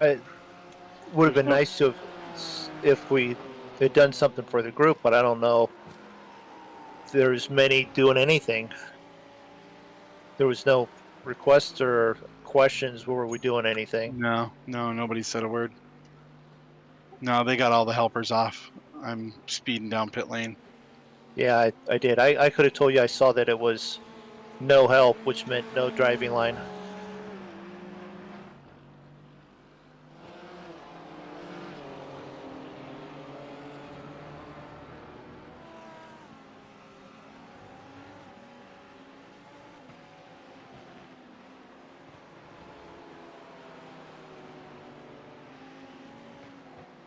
it would have been nice to have, if we had done something for the group, but I don't know if there's many doing anything. There was no requests or questions. Were we doing anything? No, nobody said a word. No, they got all the helpers off. I'm speeding down pit lane. Yeah, I did. I could have told you I saw that it was no help, which meant no driving line.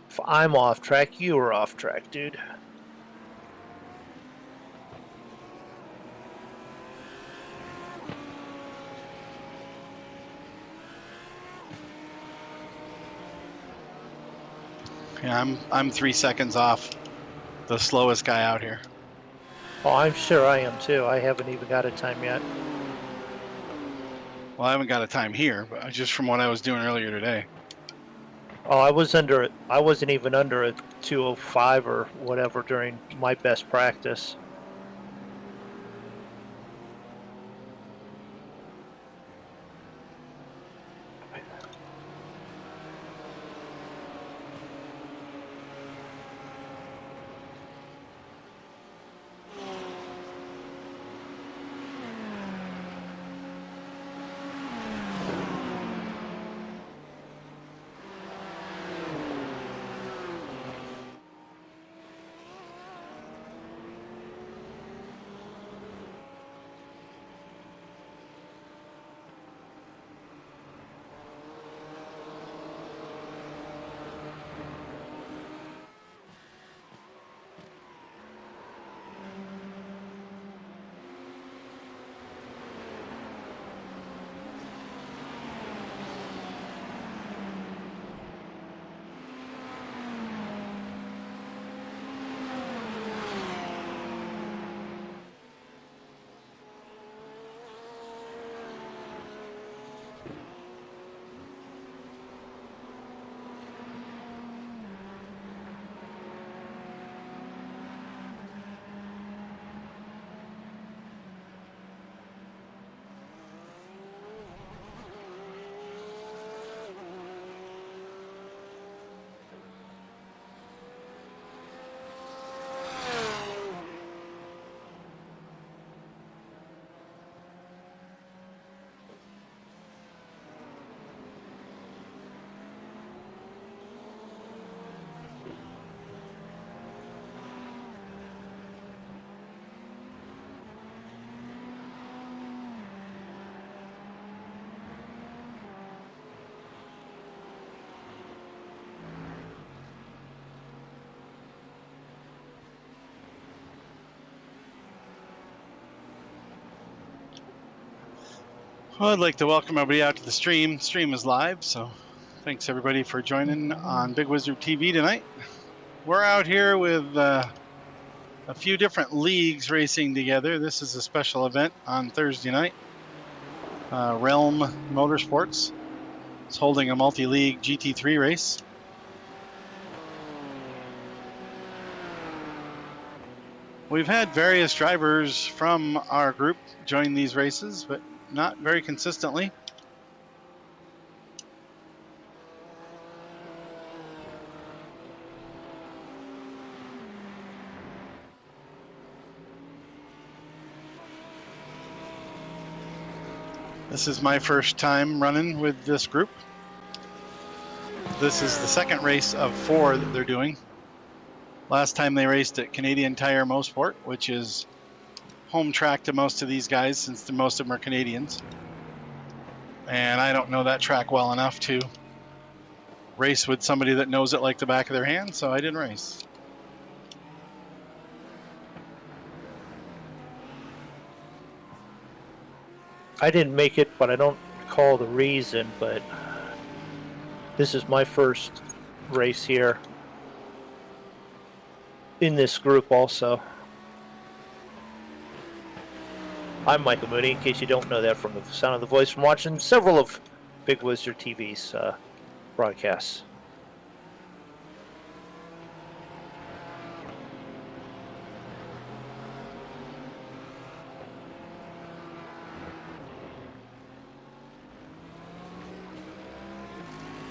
If I'm off track, you are off track, dude. Yeah, I'm 3 seconds off the slowest guy out here. Oh, I'm sure I am too. I haven't even got a time yet. Well, I haven't got a time here, but just from what I was doing earlier today. Oh, I wasn't even under a 2:05 or whatever during my best practice. Well, I'd like to welcome everybody out to the stream. The stream is live, so thanks everybody for joining on Big Wizard TV tonight. We're out here with a few different leagues racing together. This is a special event on Thursday night. Rhelm Motorsports is holding a multi-league GT3 race. We've had various drivers from our group join these races, but not very consistently. This is my first time running with this group. This is the second race of 4 that they're doing. Last time they raced at Canadian Tire Mosport, which is home track to most of these guys since most of them are Canadians. And I don't know that track well enough to race with somebody that knows it like the back of their hand, so I didn't race. I didn't make it, but I don't recall the reason, but this is my first race here in this group also. I'm Michael Mooney, in case you don't know that from the sound of the voice from watching several of Big Wizard TV's broadcasts.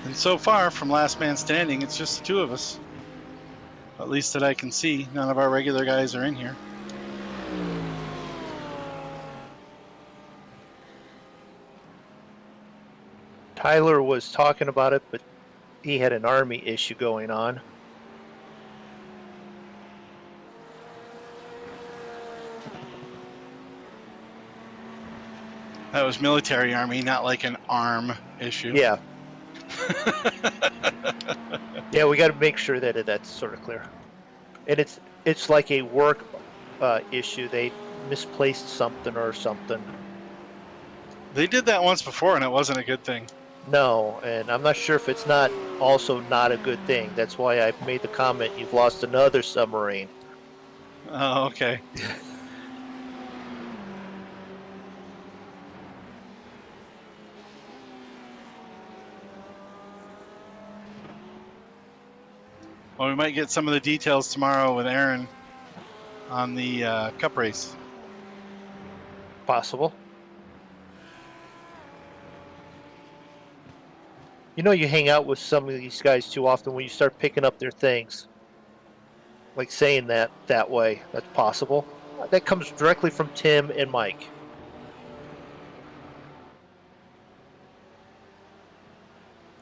And so far, from Last Man Standing, it's just the two of us. At least that I can see. None of our regular guys are in here. Tyler was talking about it, but he had an army issue going on. That was military army, not like an arm issue. Yeah. Yeah, we got to make sure that that's sort of clear. And it's like a work issue. They misplaced something or something. They did that once before, and it wasn't a good thing. No, and I'm not sure if it's not also not a good thing. That's why I made the comment, you've lost another submarine. Oh, okay. Well, we might get some of the details tomorrow with Aaron on the cup race. Possible. You know, you hang out with some of these guys too often when you start picking up their things. Like saying that way. That's possible. That comes directly from Tim and Mike.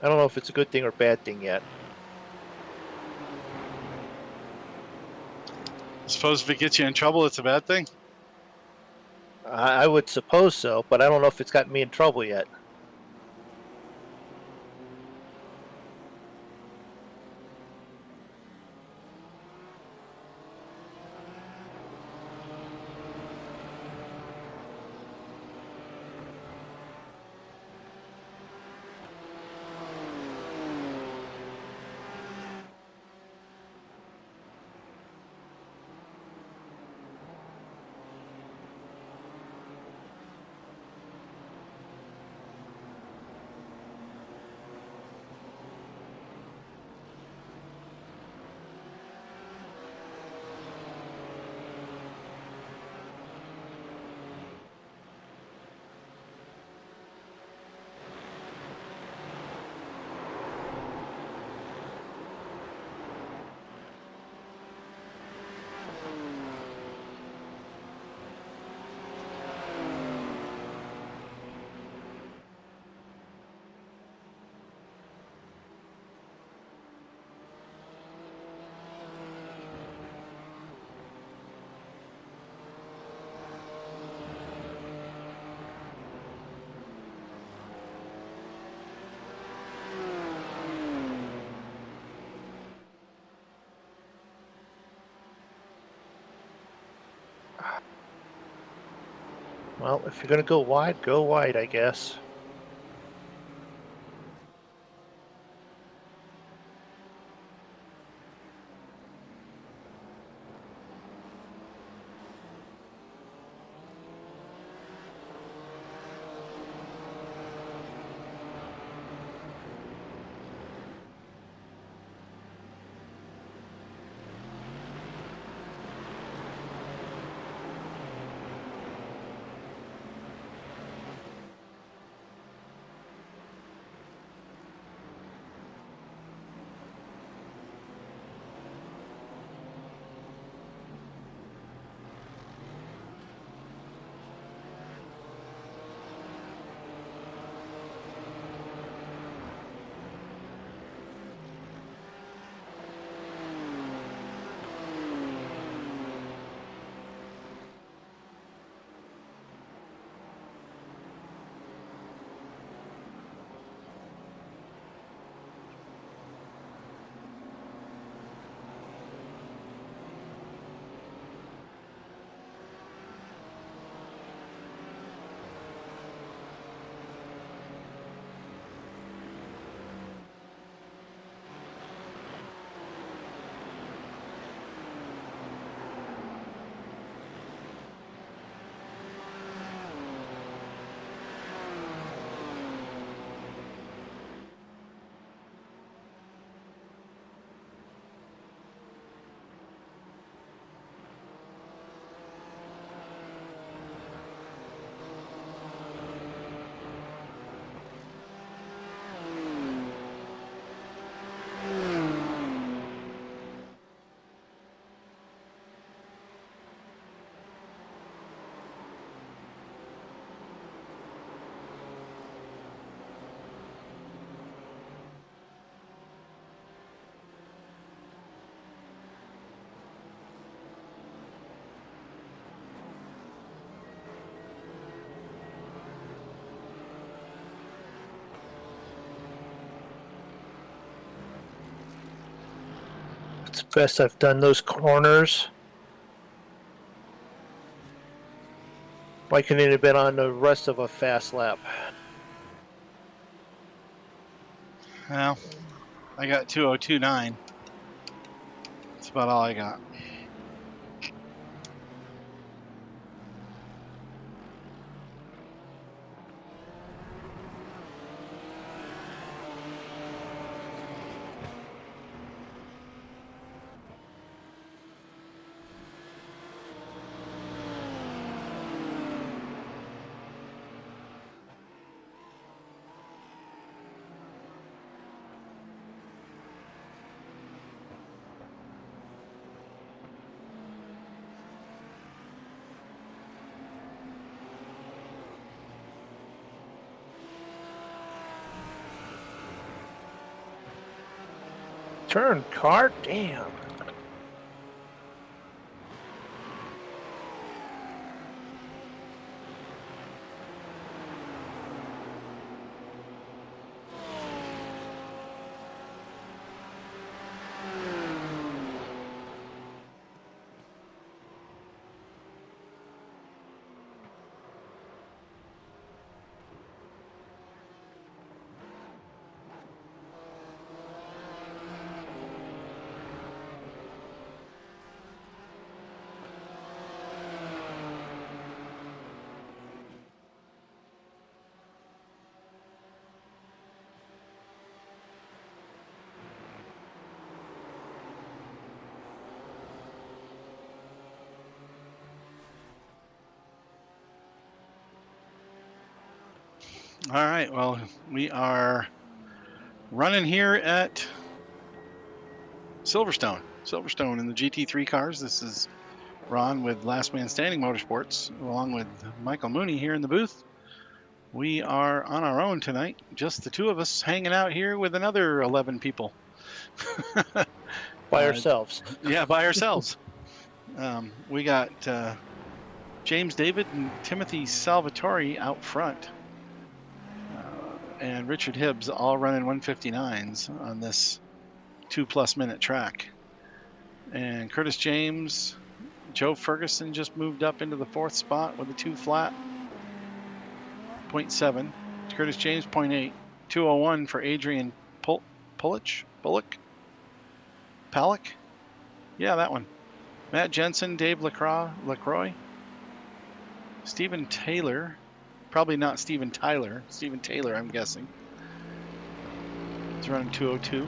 I don't know if it's a good thing or bad thing yet. I suppose if it gets you in trouble, it's a bad thing? I would suppose so, but I don't know if it's gotten me in trouble yet. Well, if you're going to go wide, I guess. It's best I've done those corners. Why couldn't it have been on the rest of a fast lap? Well, I got 2:02.9. That's about all I got. Turn, car? Damn. All right, well, we are running here at Silverstone. Silverstone in the GT3 cars. This is Ron with Last Man Standing Motorsports, along with Michael Mooney here in the booth. We are on our own tonight, just the two of us hanging out here with another 11 people. By ourselves. Yeah, by ourselves. We got James David and Timothy Salvatore out front. And Richard Hibbs all running 159s on this 2+ minute track. And Curtis James, Joe Ferguson just moved up into the 4th spot with a 2 flat. 0.7. Curtis James, 0.8. 201 for Adrian Bullock? Palak? Yeah, that one. Matt Jensen, Dave LaCroix. Stephen Taylor. Probably not Steven Tyler. Stephen Taylor, I'm guessing. He's running 202.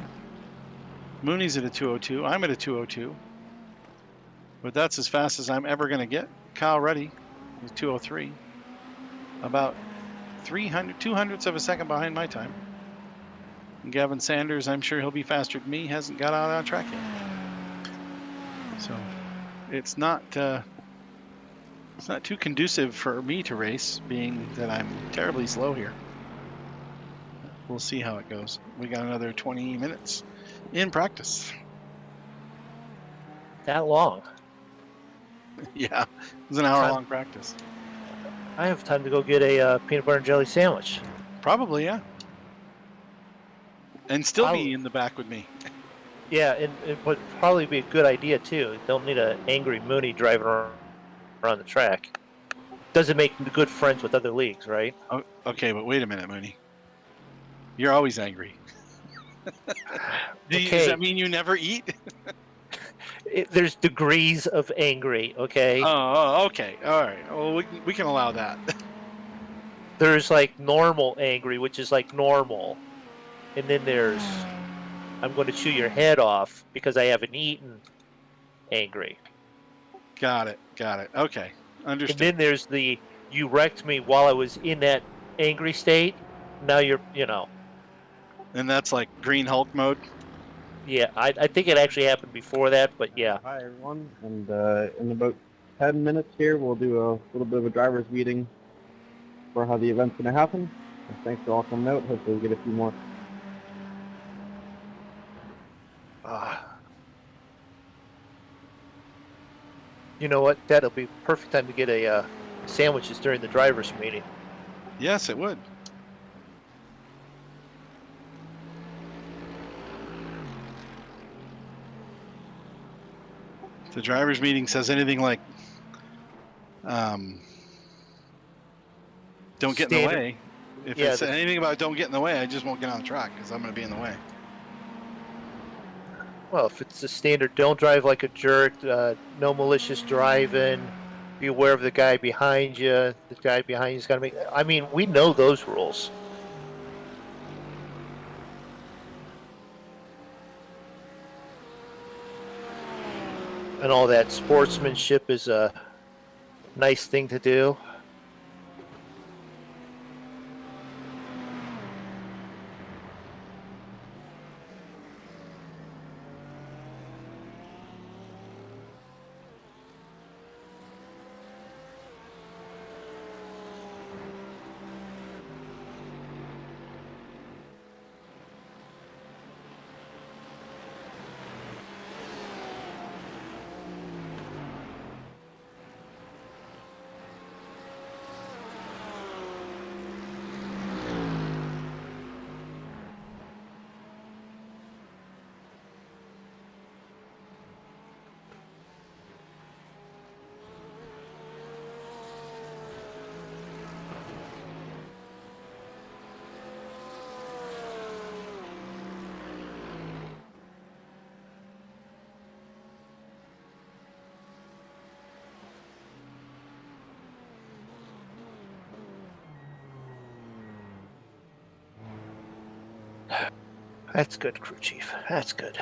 Mooney's at a 202. I'm at a 202. But that's as fast as I'm ever going to get. Kyle Reddy with 203. About 200ths of a second behind my time. And Gavin Sanders, I'm sure he'll be faster than me, hasn't got out on track yet. So it's not too conducive for me to race, being that I'm terribly slow here. We'll see how it goes. We got another 20 minutes in practice. That long? Yeah, it was an hour-long practice. I have time to go get a peanut butter and jelly sandwich. Probably, yeah. And still be in the back with me. Yeah, and it would probably be a good idea, too. Don't need an angry Mooney driving around the track. Doesn't make good friends with other leagues, right? Oh, okay, but wait a minute, Mooney. You're always angry. Does that mean you never eat? There's degrees of angry, okay? Oh, okay. All right. Well, we can allow that. There's like normal angry, which is like normal. And then there's I'm going to chew your head off because I haven't eaten angry. Got it. Okay. Understood. And then there's the you wrecked me while I was in that angry state. Now you're. And that's like Green Hulk mode? Yeah, I think it actually happened before that, but yeah. Hi, everyone. And in about 10 minutes here, we'll do a little bit of a driver's meeting for how the event's going to happen. And thanks for all coming out. Hopefully we get a few more. You know what? That'll be perfect time to get a sandwiches during the driver's meeting. Yes, it would. the driver's meeting says anything like, don't get in the Standard- way. If yeah, it's anything about don't get in the way, I just won't get on the track because I'm going to be in the way. Well, if it's the standard, don't drive like a jerk, no malicious driving, be aware of the guy behind you. The guy behind you's got to make. I mean, we know those rules. And all that sportsmanship is a nice thing to do. That's good, crew chief. That's good.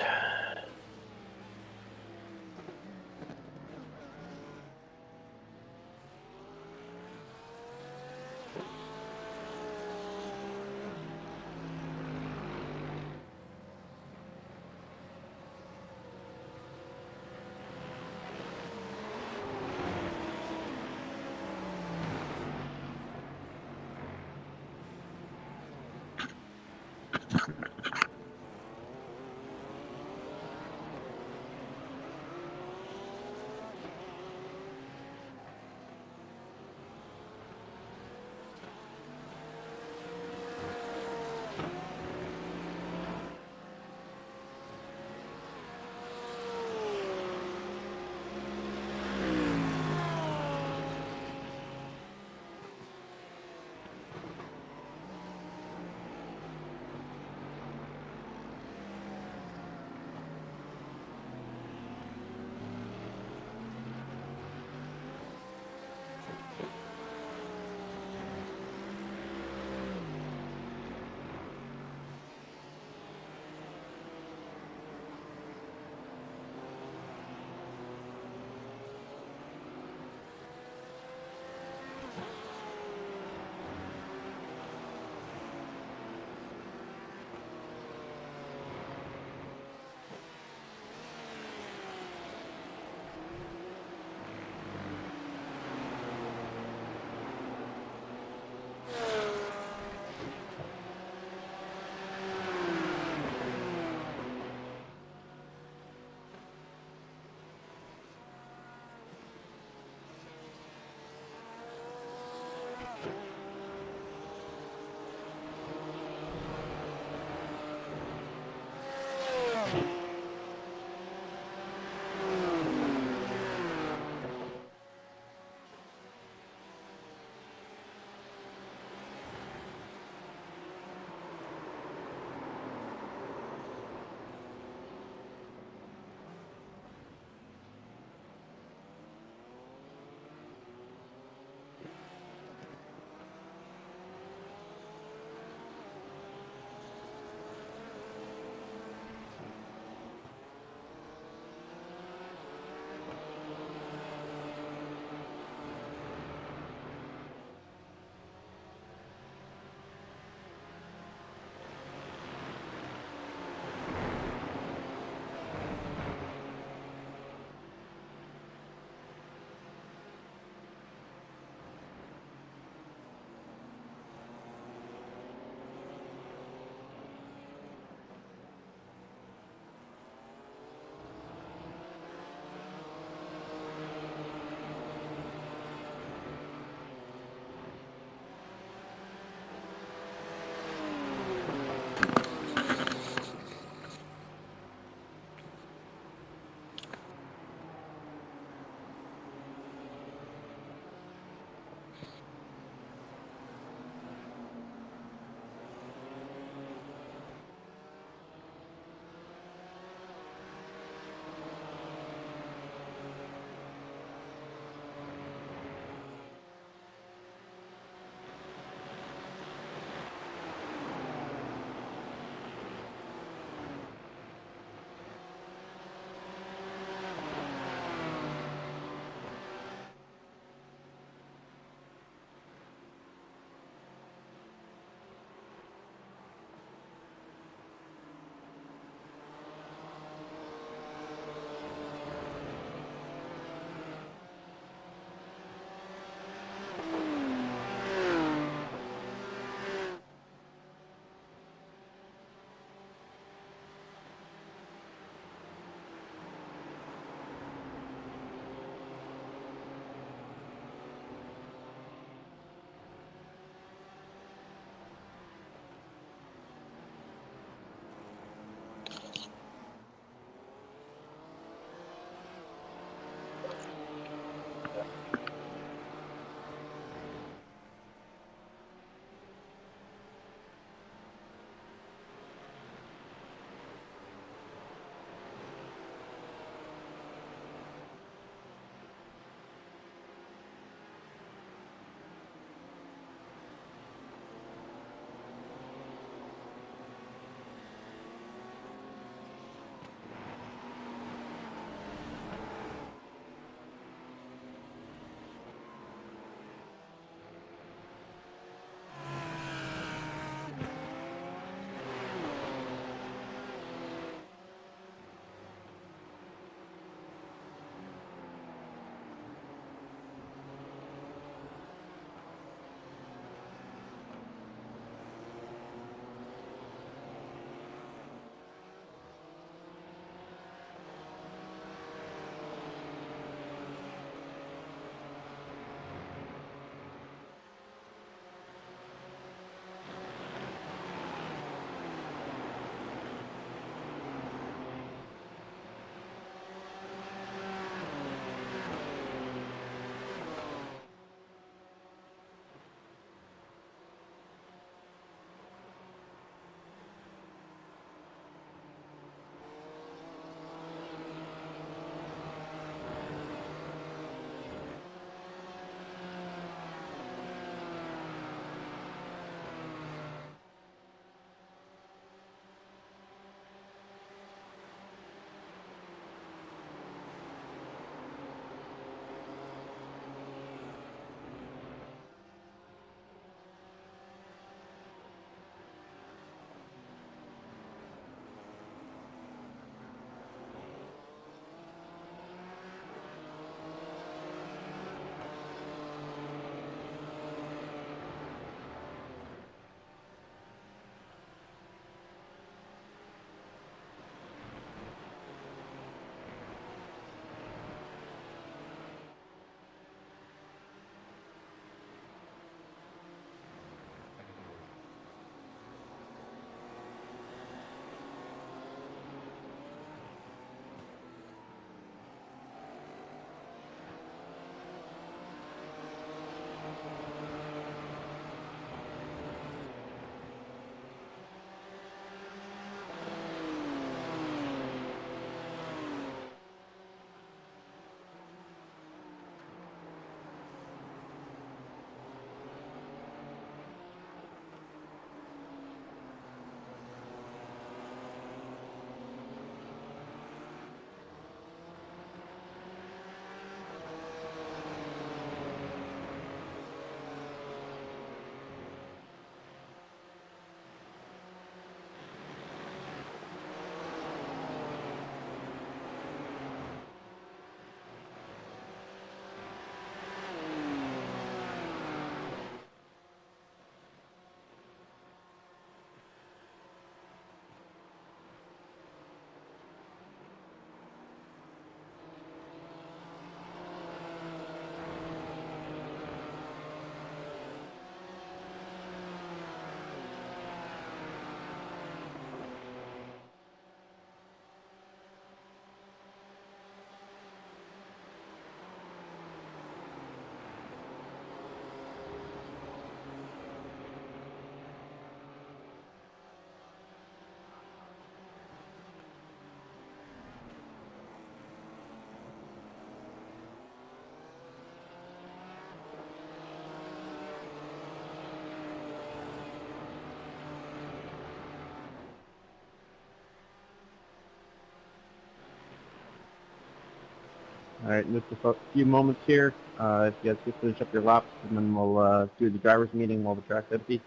All right, just a few moments here. If you guys could finish up your laps, and then we'll do the drivers' meeting while the track's empty.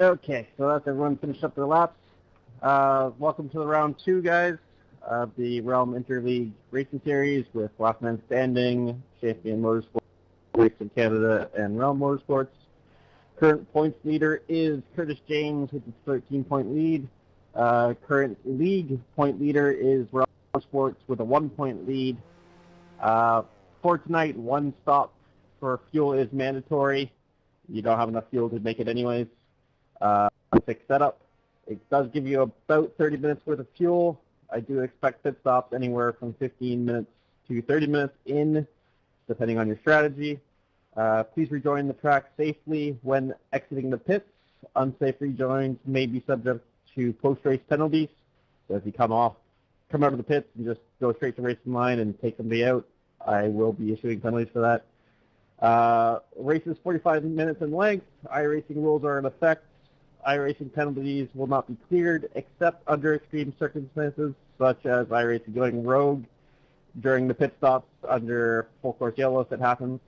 Okay, so that's everyone finished up their laps. Welcome to the round 2, guys, of the Rhelm Interleague Racing Series with Last Man Standing, Champion Motorsports, Racing Canada, and Rhelm Motorsports. Current points leader is Curtis James with a 13-point lead. Current league point leader is Rhelm Motorsports with a 1-point lead. For tonight, 1 stop for fuel is mandatory. You don't have enough fuel to make it anyways. Fix setup. It does give you about 30 minutes worth of fuel. I do expect pit stops anywhere from 15 minutes to 30 minutes in, depending on your strategy. Please rejoin the track safely when exiting the pits. Unsafe rejoins may be subject to post-race penalties. So if you come out of the pits and just go straight to racing line and take somebody out, I will be issuing penalties for that. Race is 45 minutes in length. iRacing rules are in effect. iRacing penalties will not be cleared except under extreme circumstances, such as iRacing going rogue during the pit stops under full course yellow if it happens.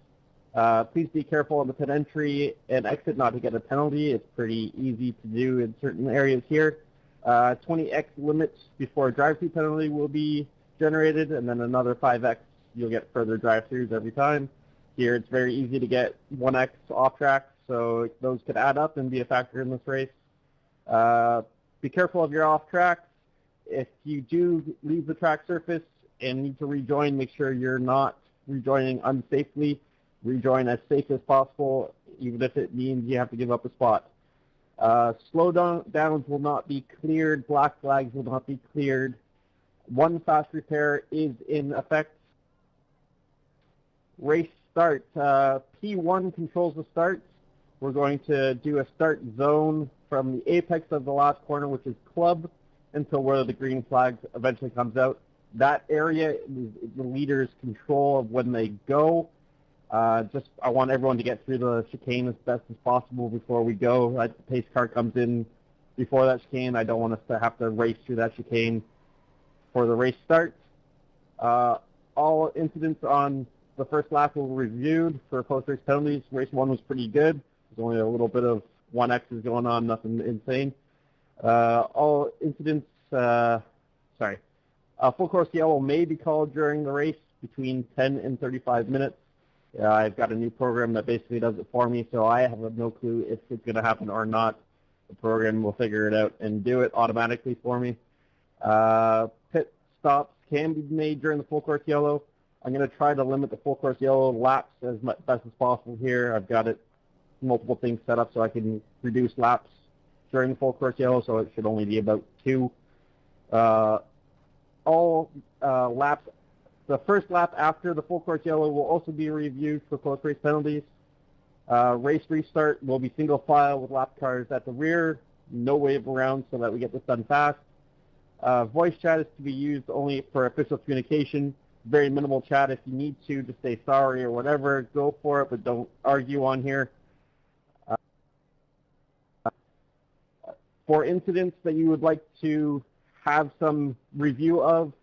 Please be careful on the pit entry and exit not to get a penalty. It's pretty easy to do in certain areas here. 20x limits before a drive-through penalty will be generated, and then another 5x. You'll get further drive-throughs every time. Here it's very easy to get 1x off track, so those could add up and be a factor in this race. Be careful of your off tracks. If you do leave the track surface and need to rejoin, make sure you're not rejoining unsafely. Rejoin as safe as possible, even if it means you have to give up a spot. Slow downs will not be cleared. Black flags will not be cleared. 1 fast repair is in effect. Race start. P1 controls the start. We're going to do a start zone from the apex of the last corner, which is club, until where the green flag eventually comes out. That area is the leader's control of when they go. I want everyone to get through the chicane as best as possible before we go. The pace car comes in before that chicane. I don't want us to have to race through that chicane before the race starts. All incidents on the first lap were reviewed for post-race penalties. Race 1 was pretty good. There's only a little bit of 1X's going on, nothing insane. All incidents, full course yellow may be called during the race between 10 and 35 minutes. I've got a new program that basically does it for me, so I have no clue if it's going to happen or not. The program will figure it out and do it automatically for me. Pit stops can be made during the full course yellow. I'm going to try to limit the full course yellow laps as best as possible here. I've got it multiple things set up so I can reduce laps during the full course yellow, so it should only be about 2. All laps, the first lap after the full course yellow will also be reviewed for close race penalties. Race restart will be single file with lap cars at the rear, no wave around so that we get this done fast. Voice chat is to be used only for official communication. Very minimal chat. If you need to, just say sorry or whatever, go for it, but don't argue on here. For incidents that you would like to have some review of,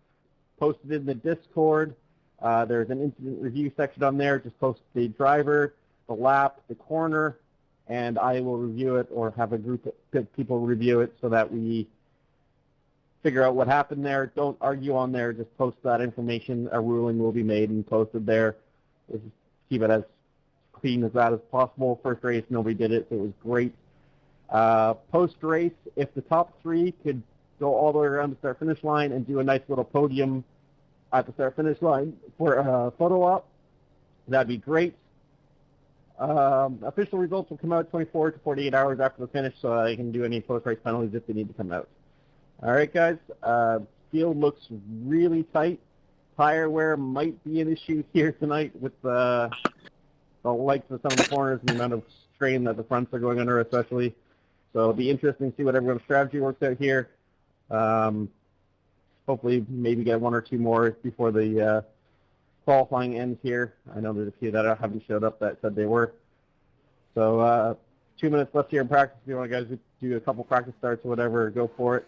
posted in the Discord. There's an incident review section on there. Just post the driver, the lap, the corner, and I will review it or have a group of people review it so that we figure out what happened there. Don't argue on there. Just post that information. A ruling will be made and posted there. Just keep it as clean as that as possible. First race, nobody did it. So it was great. Post-race, if the top 3 could go all the way around the start-finish line and do a nice little podium at the start-finish line for a photo op, that'd be great. Official results will come out 24 to 48 hours after the finish, so I can do any post-race penalties if they need to come out. All right, guys. Field looks really tight. Tire wear might be an issue here tonight with the lights of some of the corners and the amount of strain that the fronts are going under, especially. So it'll be interesting to see what everyone's strategy works out here. Hopefully, maybe get 1 or 2 more before the qualifying ends here. I know there's a few that haven't showed up that said they were. So 2 minutes left here in practice. If you want guys to do a couple practice starts or whatever, go for it.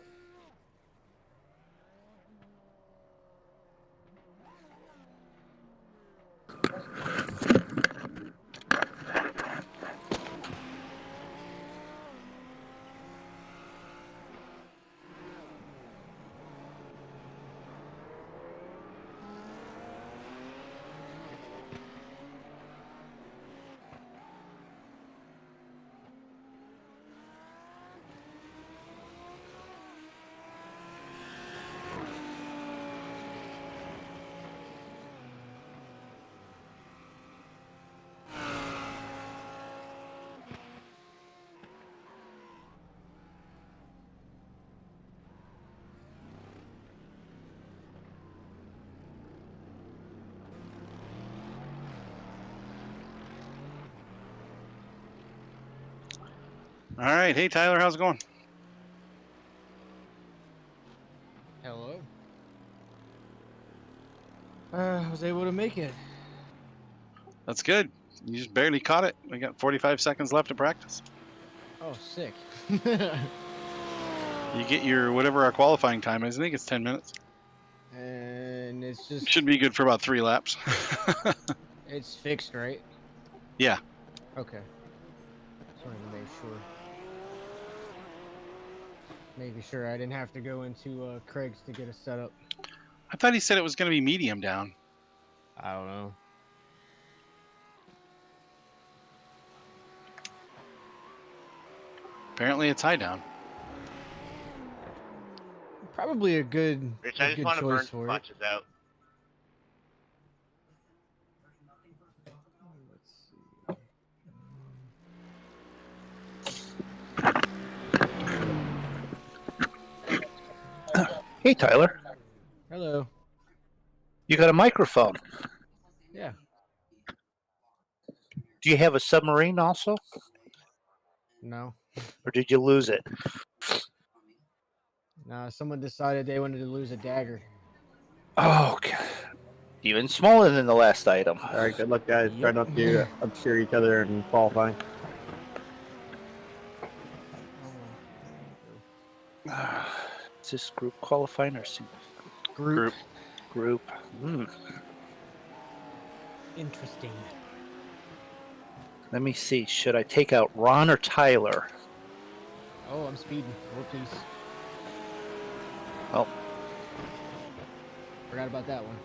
All right. Hey, Tyler, how's it going? Hello. I was able to make it. That's good. You just barely caught it. We got 45 seconds left to practice. Oh, sick. You get your whatever our qualifying time is. I think it's 10 minutes. And it's just Should be good for about 3 laps. it's fixed, right? Yeah. Okay. Just wanted to make sure. Making sure I didn't have to go into Craig's to get a setup. I thought he said it was going to be medium down. I don't know. Apparently it's high down. Probably a good, Rich, a I just good want to burn choice some for it. punches out. Let's see. Hey, Tyler. Hello. You got a microphone. Yeah. Do you have a submarine also? No. Or did you lose it? Nah, someone decided they wanted to lose a dagger. Oh, okay. Even smaller than the last item. All right, good luck, guys. Try Yep. not to obscure each other in qualifying. Is this group qualifying or single? Group. Group. Interesting. Let me see. Should I take out Ron or Tyler? Oh, I'm speeding. Whoopsies. Oh. Forgot about that one.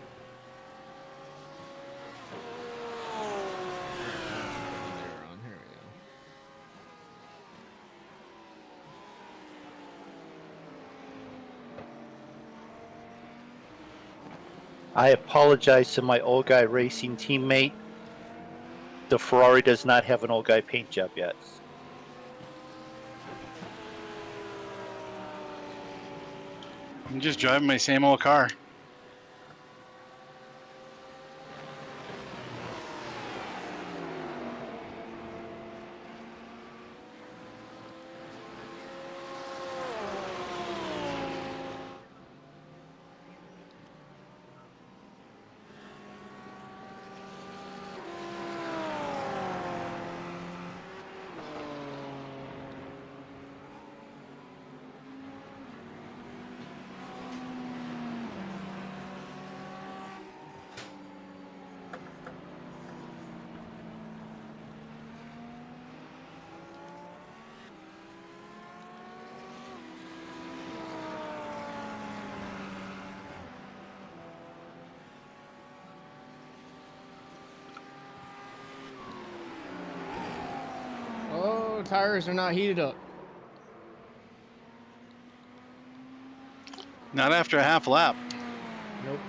Here we go. I apologize to my old guy racing teammate. The Ferrari does not have an old guy paint job yet. I'm just driving my same old car. Oh, tires are not heated up. Not after a half lap. Nope.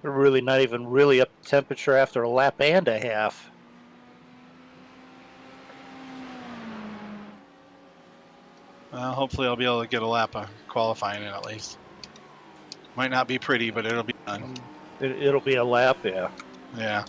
They're really not even really up to temperature after a lap and a half. Hopefully I'll be able to get a lap of qualifying in at least. Might not be pretty, but it'll be done. It'll be a lap, yeah. Yeah.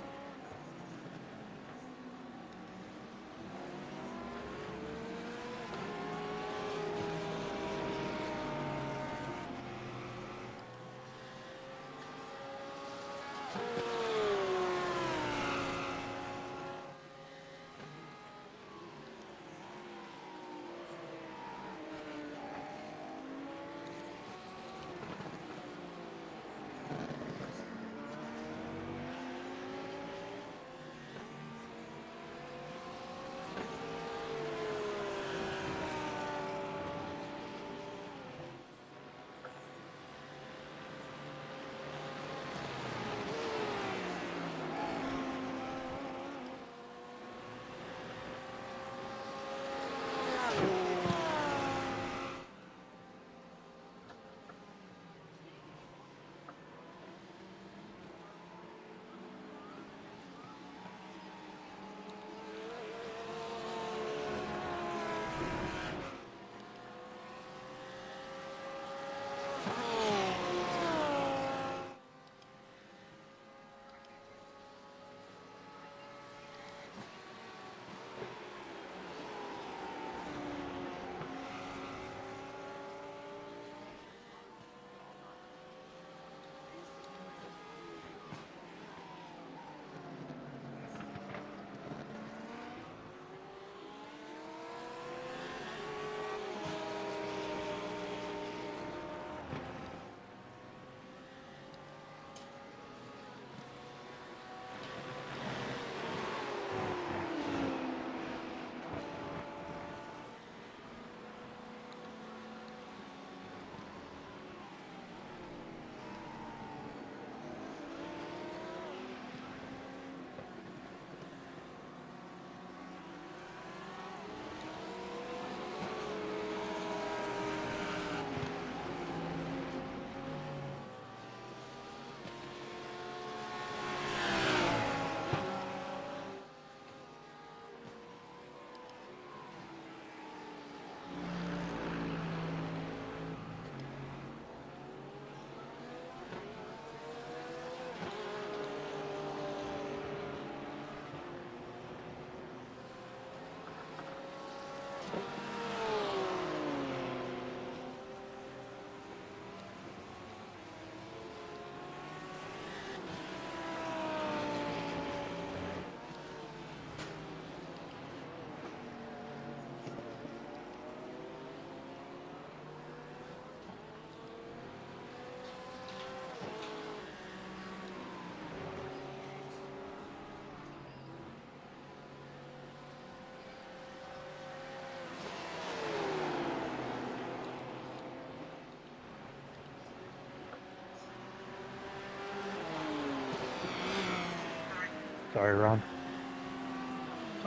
Sorry, Ron.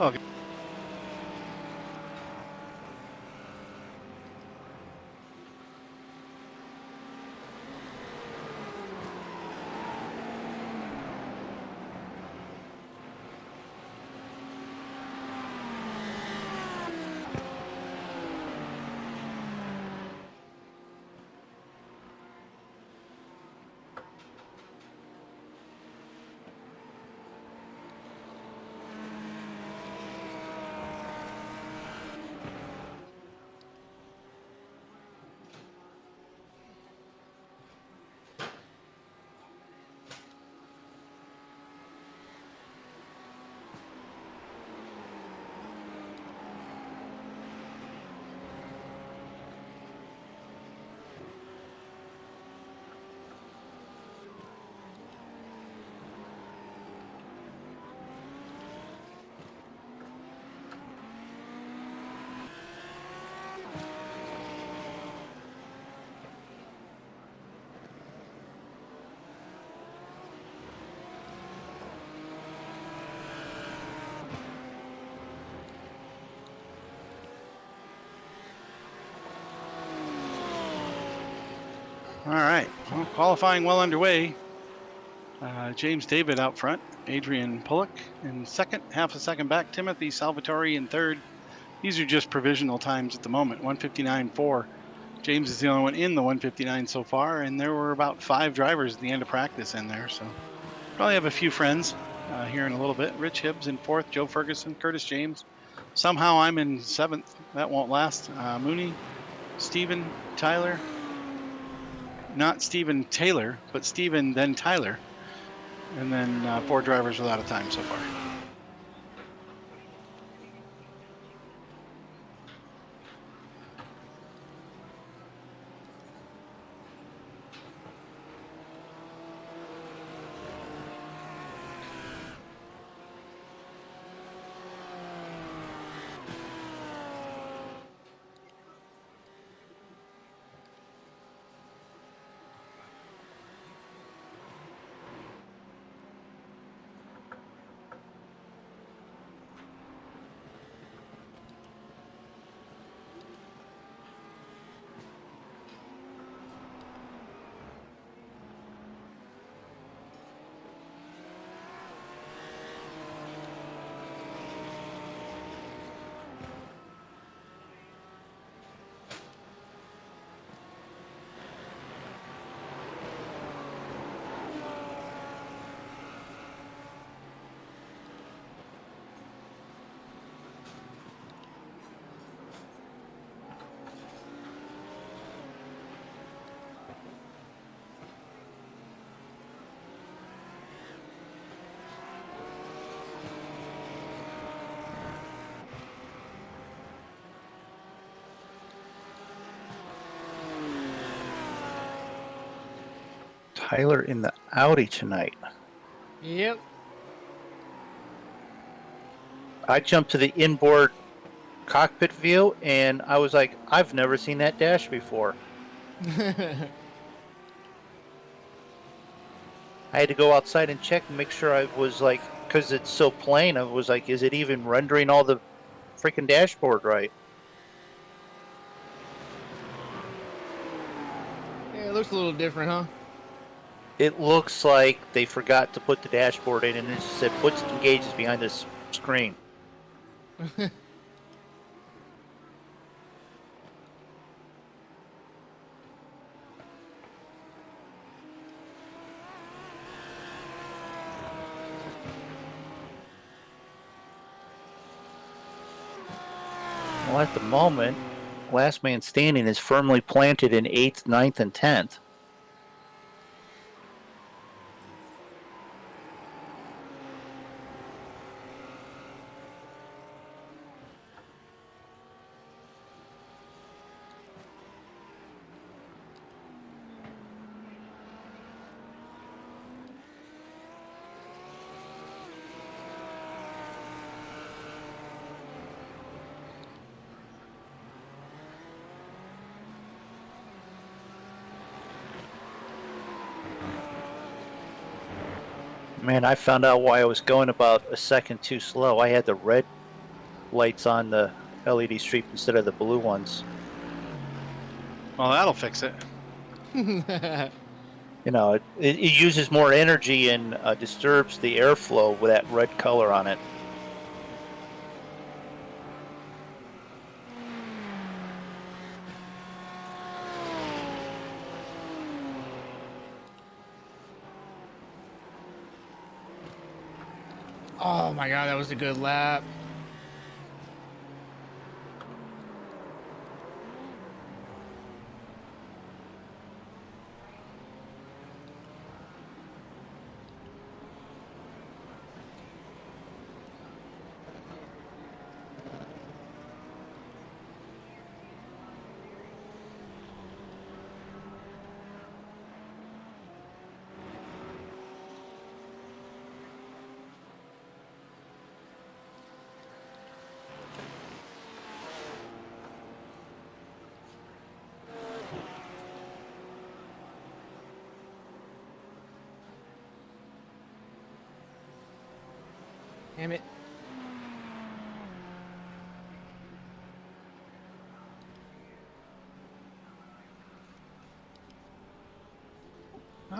Okay. All right. Well, qualifying well underway. James David out front. Adrian Pullock in second. Half a second back. Timothy Salvatore in third. These are just provisional times at the moment. 1:59.4. James is the only one in the 1:59 so far, and there were about 5 drivers at the end of practice in there. So probably have a few friends here in a little bit. Rich Hibbs in fourth. Joe Ferguson. Curtis James. Somehow I'm in seventh. That won't last. Mooney. Stephen. Tyler. Not Stephen Taylor, but Stephen then Tyler. And then 4 drivers without a time so far. Tyler in the Audi tonight. Yep. I jumped to the inboard cockpit view, and I was like, I've never seen that dash before. I had to go outside and check and make sure I was like, because it's so plain, I was like, is it even rendering all the freaking dashboard right? Yeah, it looks a little different, huh? It looks like they forgot to put the dashboard in, and it just said, put some gauges behind this screen. Well, at the moment, last man standing is firmly planted in 8th, 9th, and 10th. Man, I found out why I was going about a second too slow. I had the red lights on the LED strip instead of the blue ones. Well, that'll fix it. You know, it uses more energy and disturbs the airflow with that red color on it. Oh my god, that was a good lap. Damn it.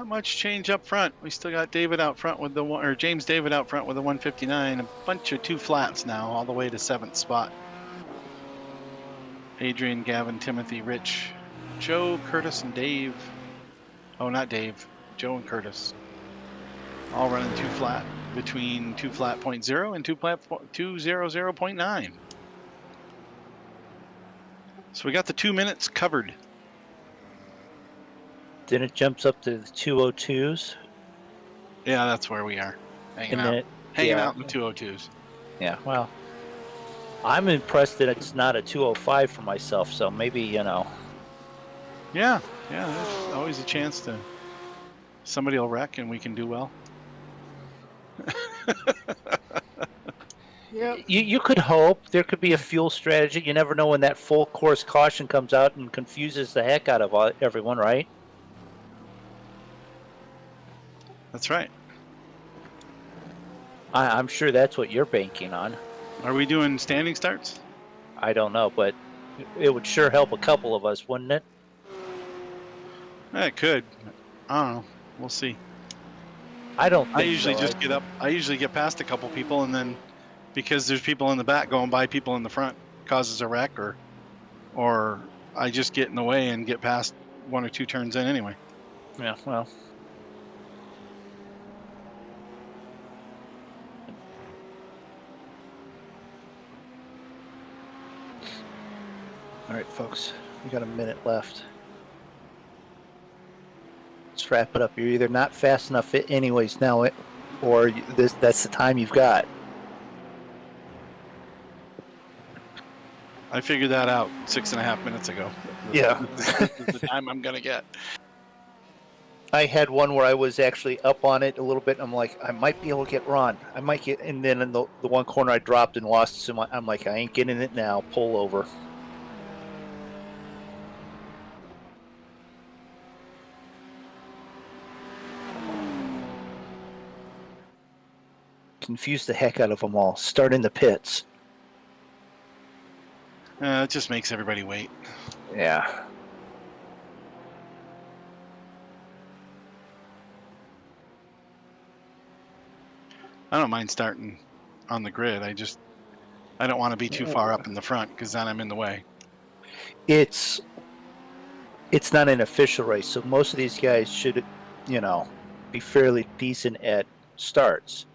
Not much change up front. We still got David out front with the one, or James David out front with the 159. A bunch of 2 flats now, all the way to 7th spot. Adrian, Gavin, Timothy, Rich, Joe, Curtis, and Dave. Oh, not Dave. Joe and Curtis. All running 2 flat between 2 flat 0.0 and 2 flat 200.9. So we got the 2 minutes covered. Then it jumps up to the 202s. Yeah, that's where we are. Hanging And out. then it, Hanging yeah. out in the 202s. Yeah, well, I'm impressed that it's not a 205 for myself, so maybe, you know. Yeah, there's always a chance to somebody will wreck and we can do well. Yep. You could hope there could be a fuel strategy. You never know when that full course caution comes out and confuses the heck out of everyone, right? That's right. I'm sure that's what you're banking on. Are we doing standing starts? I don't know, but it would sure help a couple of us, wouldn't it? It could. I don't know. We'll see. I don't think I usually so. just get up. I usually get past a couple people, and then because there's people in the back going by people in the front, causes a wreck, or I just get in the way and get past 1 or 2 turns in anyway. Yeah, well. All right, folks, we got a minute left. Let's wrap it up. You're either not fast enough anyways now, or that's the time you've got. I figured that out 6.5 minutes ago. Yeah. This is the time I'm gonna get. I had one where I was actually up on it a little bit. And I'm like, I might be able to get Ron. I might get, and then in the one corner I dropped and lost. So I'm like, I ain't getting it now. Pull over. Confuse the heck out of them all. Start in the pits. It just makes everybody wait. Yeah. I don't mind starting on the grid. I don't want to be too far up in the front because then I'm in the way. It's not an official race, so most of these guys should, be fairly decent at starts.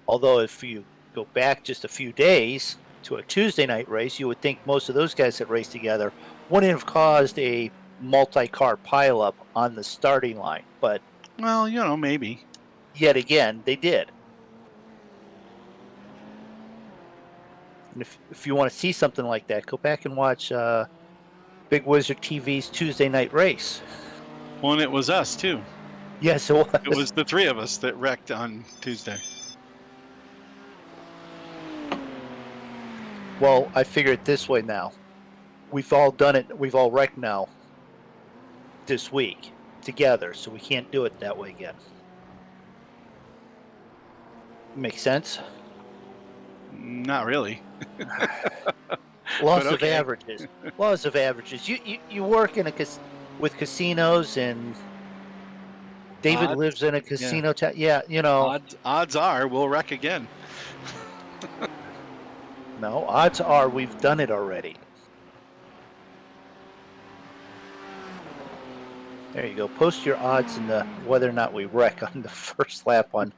Although if you go back just a few days to a Tuesday night race, you would think most of those guys that raced together wouldn't have caused a multi-car pileup on the starting line. But well, maybe. Yet again, they did. And if you want to see something like that, go back and watch Big Wizard TV's Tuesday night race. Well, and it was us too. Yes, it was. It was the 3 of us that wrecked on Tuesday. Well, I figure it this way now. We've all done it. We've all wrecked now this week together, so we can't do it that way again. Make sense? Not really. Laws But of okay. averages. Laws of averages. You work in with casinos, and David Odds, lives in a casino town. Yeah, Odds are we'll wreck again. No, odds are we've done it already. There you go. Post your odds in the whether or not we wreck on the first lap one.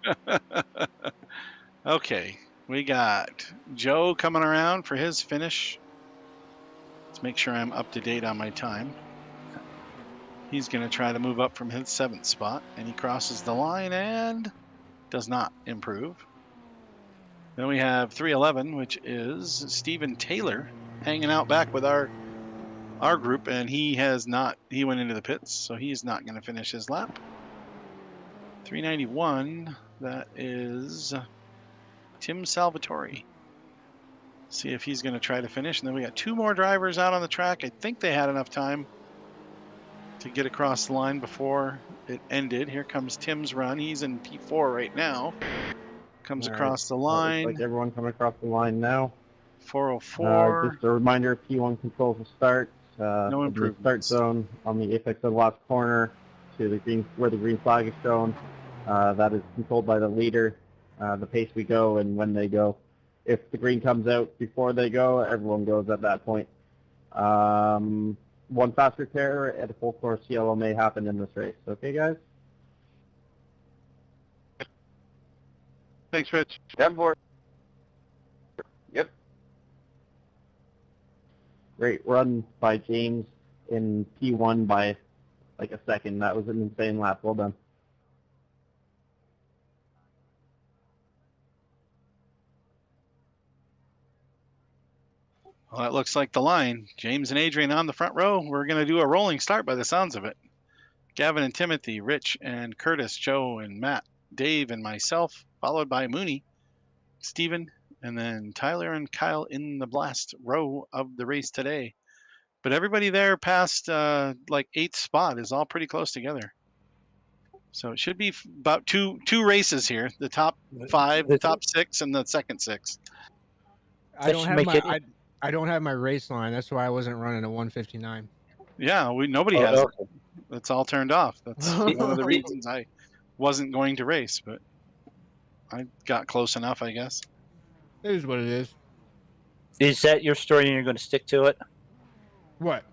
Okay, we got Joe coming around for his finish. Let's make sure I'm up to date on my time. He's going to try to move up from his 7th spot, and he crosses the line and does not improve. Then we have 311, which is Stephen Taylor, hanging out back with our group, and he went into the pits, so he's not going to finish his lap. 391, that is Tim Salvatore. See if he's going to try to finish. And then we got 2 more drivers out on the track. I think they had enough time to get across the line before it ended. Here comes Tim's run. He's in P4 right now. Comes across the line. Looks like everyone coming across the line now. 404. Just a reminder, P1 controls the start. No The improvements. start zone on the apex of the last corner. to the green, where the green flag is shown. That is controlled by the leader, the pace we go and when they go. If the green comes out before they go, everyone goes at that point. One fast repair at a full course yellow may happen in this race. Okay, guys? Thanks, Rich. Denver. Yep. Great run by James in P1 by like a second. That was an insane lap. Well done. Well, that looks like the line. James and Adrian on the front row. We're going to do a rolling start by the sounds of it. Gavin and Timothy, Rich and Curtis, Joe and Matt, Dave and myself, followed by Mooney, Steven, and then Tyler and Kyle in the last row of the race today. But everybody there past like 8th spot is all pretty close together. So it should be about two races here: the top 5, the top 6, and the second 6. I don't should have make my it- I don't have my race line. That's why I wasn't running a 159. Yeah, nobody has it. Okay. It's all turned off. That's one of the reasons I wasn't going to race, but I got close enough, I guess. It is what it is. Is that your story and you're going to stick to it? What?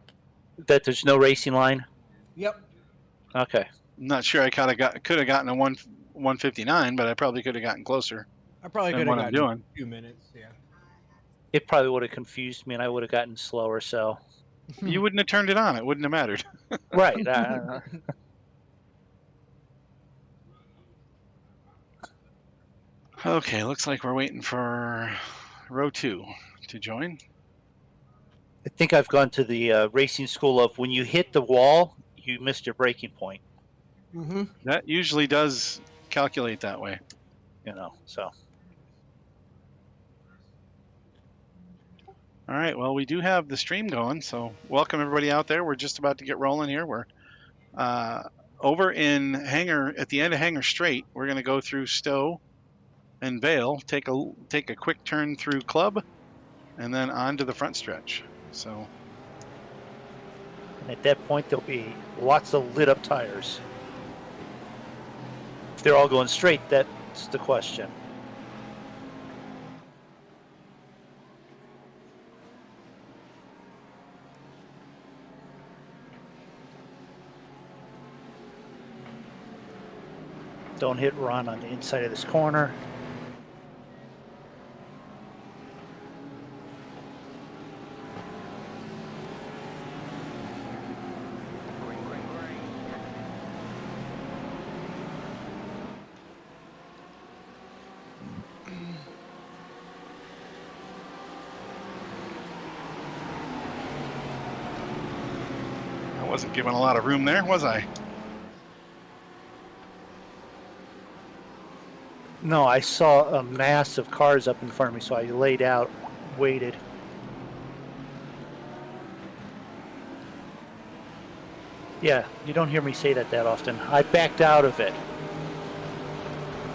That there's no racing line? Yep. Okay. I'm not sure I could have gotten a 159, but I probably could have gotten closer I probably than could what have I'm gotten doing. a few minutes. Yeah. It probably would have confused me and I would have gotten slower, so. You wouldn't have turned it on. It wouldn't have mattered. Right. Okay, looks like we're waiting for row 2 to join. I think I've gone to the racing school of when you hit the wall, you missed your braking point, Mm-hmm. That usually does calculate that way. so. All right, well, we do have the stream going, so welcome everybody out there. We're just about to get rolling here. We're over in at the end of Hangar Straight. We're going to go through Stowe and Vale, take a quick turn through Club, and then on to the front stretch. So And at that point, there'll be lots of lit up tires. If they're all going straight, that's the question. Don't hit Ron on the inside of this corner. I wasn't given a lot of room there, was I? No, I saw a mass of cars up in front of me, so I laid out, waited. Yeah, you don't hear me say that often. I backed out of it.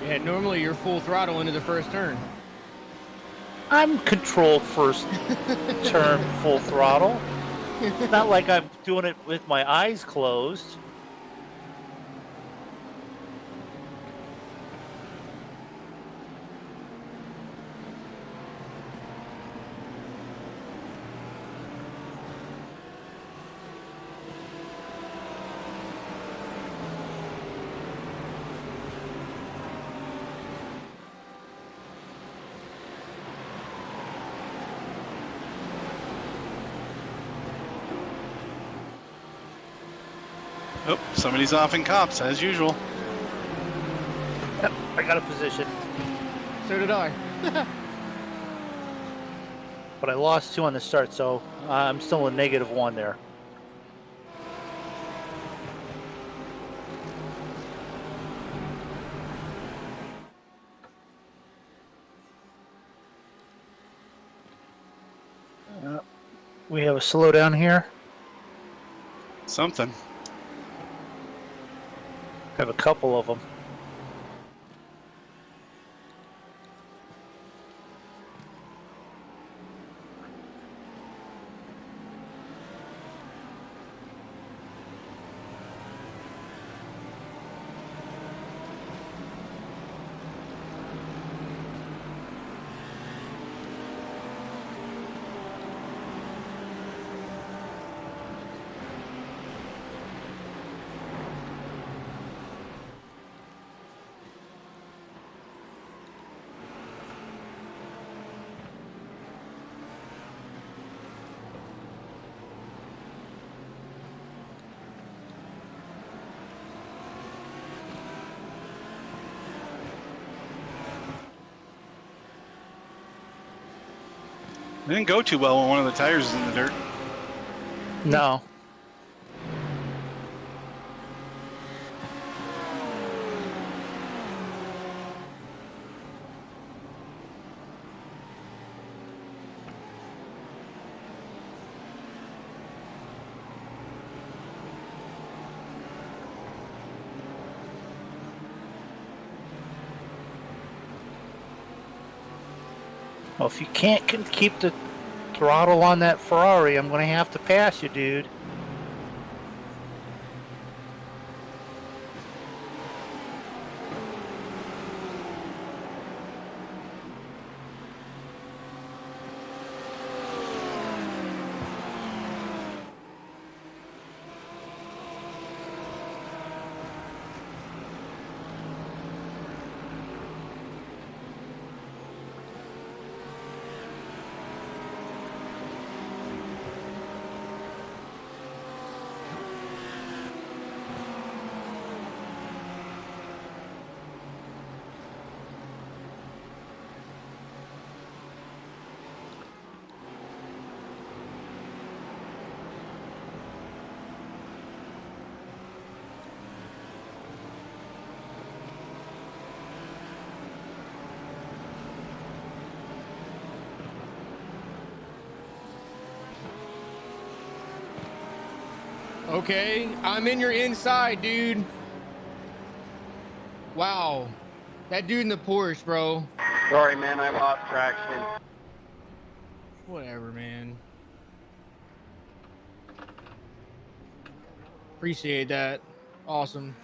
Yeah. Normally you're full throttle into the first turn. I'm controlled first turn full throttle. It's not like I'm doing it with my eyes closed. Oh, somebody's off in cops, as usual. Yep, I got a position, So did I. but I lost 2 on the start, so I'm still a -1 there. We have a slowdown here. Something. Have a couple of them. It didn't go too well when one of the tires is in the dirt. No. Well, if you can't keep the throttle on that Ferrari, I'm going to have to pass you, dude. Okay, I'm in your inside, dude. Wow. That dude in the Porsche, bro. Sorry, man, I lost traction. Whatever, man. Appreciate that. Awesome.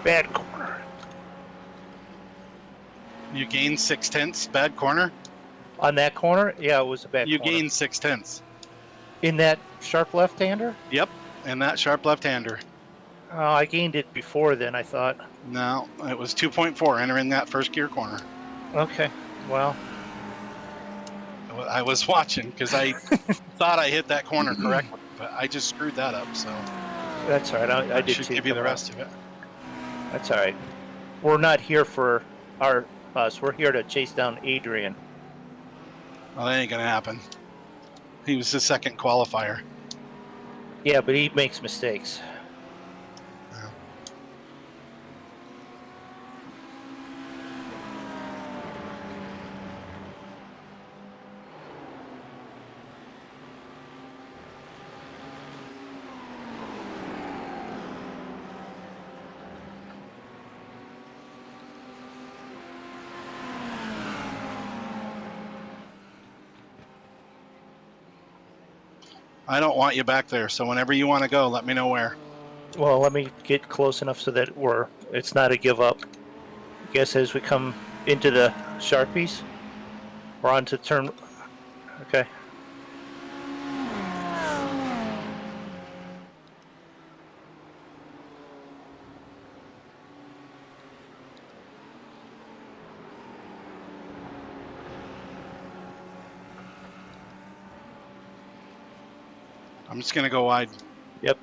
Bad corner. You gained 0.6. Bad corner. On that corner? Yeah, it was a bad You corner. gained 0.6. In that sharp left-hander? Yep, and that sharp left-hander. Oh, I gained it before then, I thought. No, it was 2.4 entering that first gear corner. Okay, well. I was watching because I thought I hit that corner correctly, but I just screwed that up. So That's all right. I that did should see give it you the come out. rest of it. That's all right. We're not here for us. We're here to chase down Adrian. Well, that ain't gonna happen. He was the second qualifier. Yeah, but he makes mistakes. Yeah. I don't want you back there, so whenever you want to go, let me know where. Well, let me get close enough so that it's not a give up. I guess as we come into the Sharpies, we're on to turn. Okay. I'm just gonna go wide. Yep.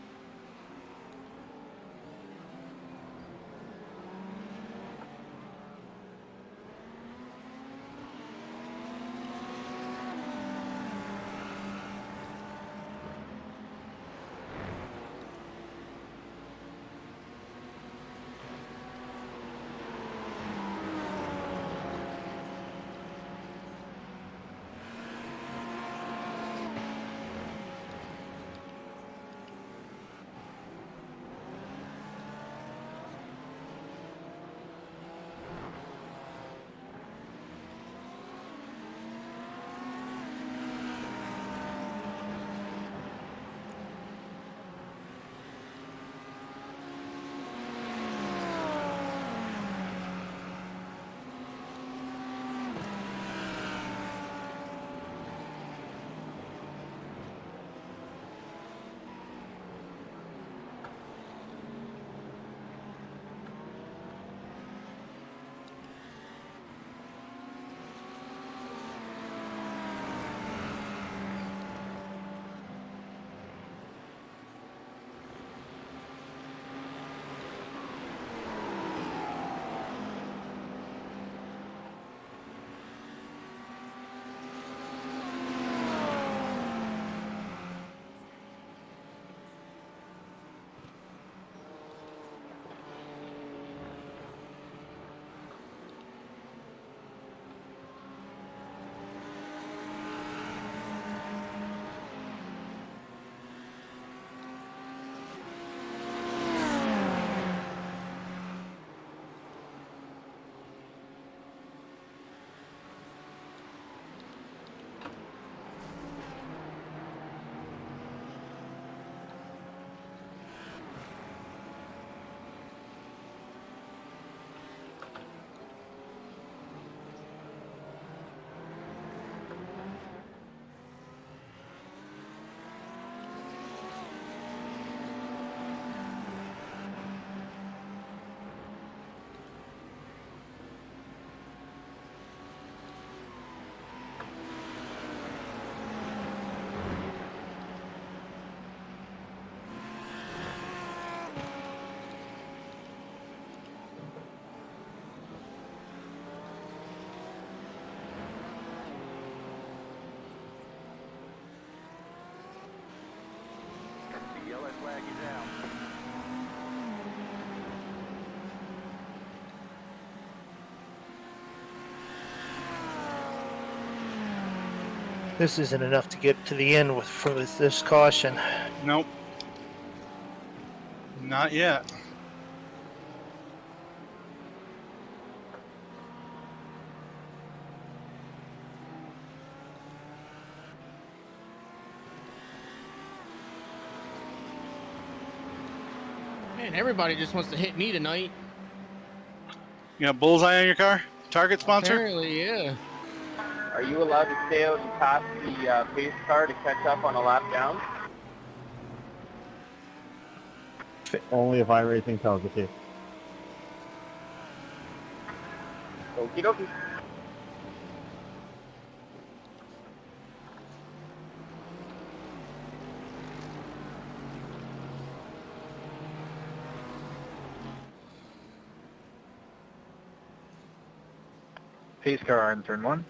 Yellow flag is out. This isn't enough to get to the end with this caution. Nope. Not yet. Man, everybody just wants to hit me tonight. You got bullseye on your car? Target sponsor? Apparently, yeah. Are you allowed to stay out and pass the pace car to catch up on a lap down? Only if iRacing tells you to. Okie dokie. Pace car on turn 1.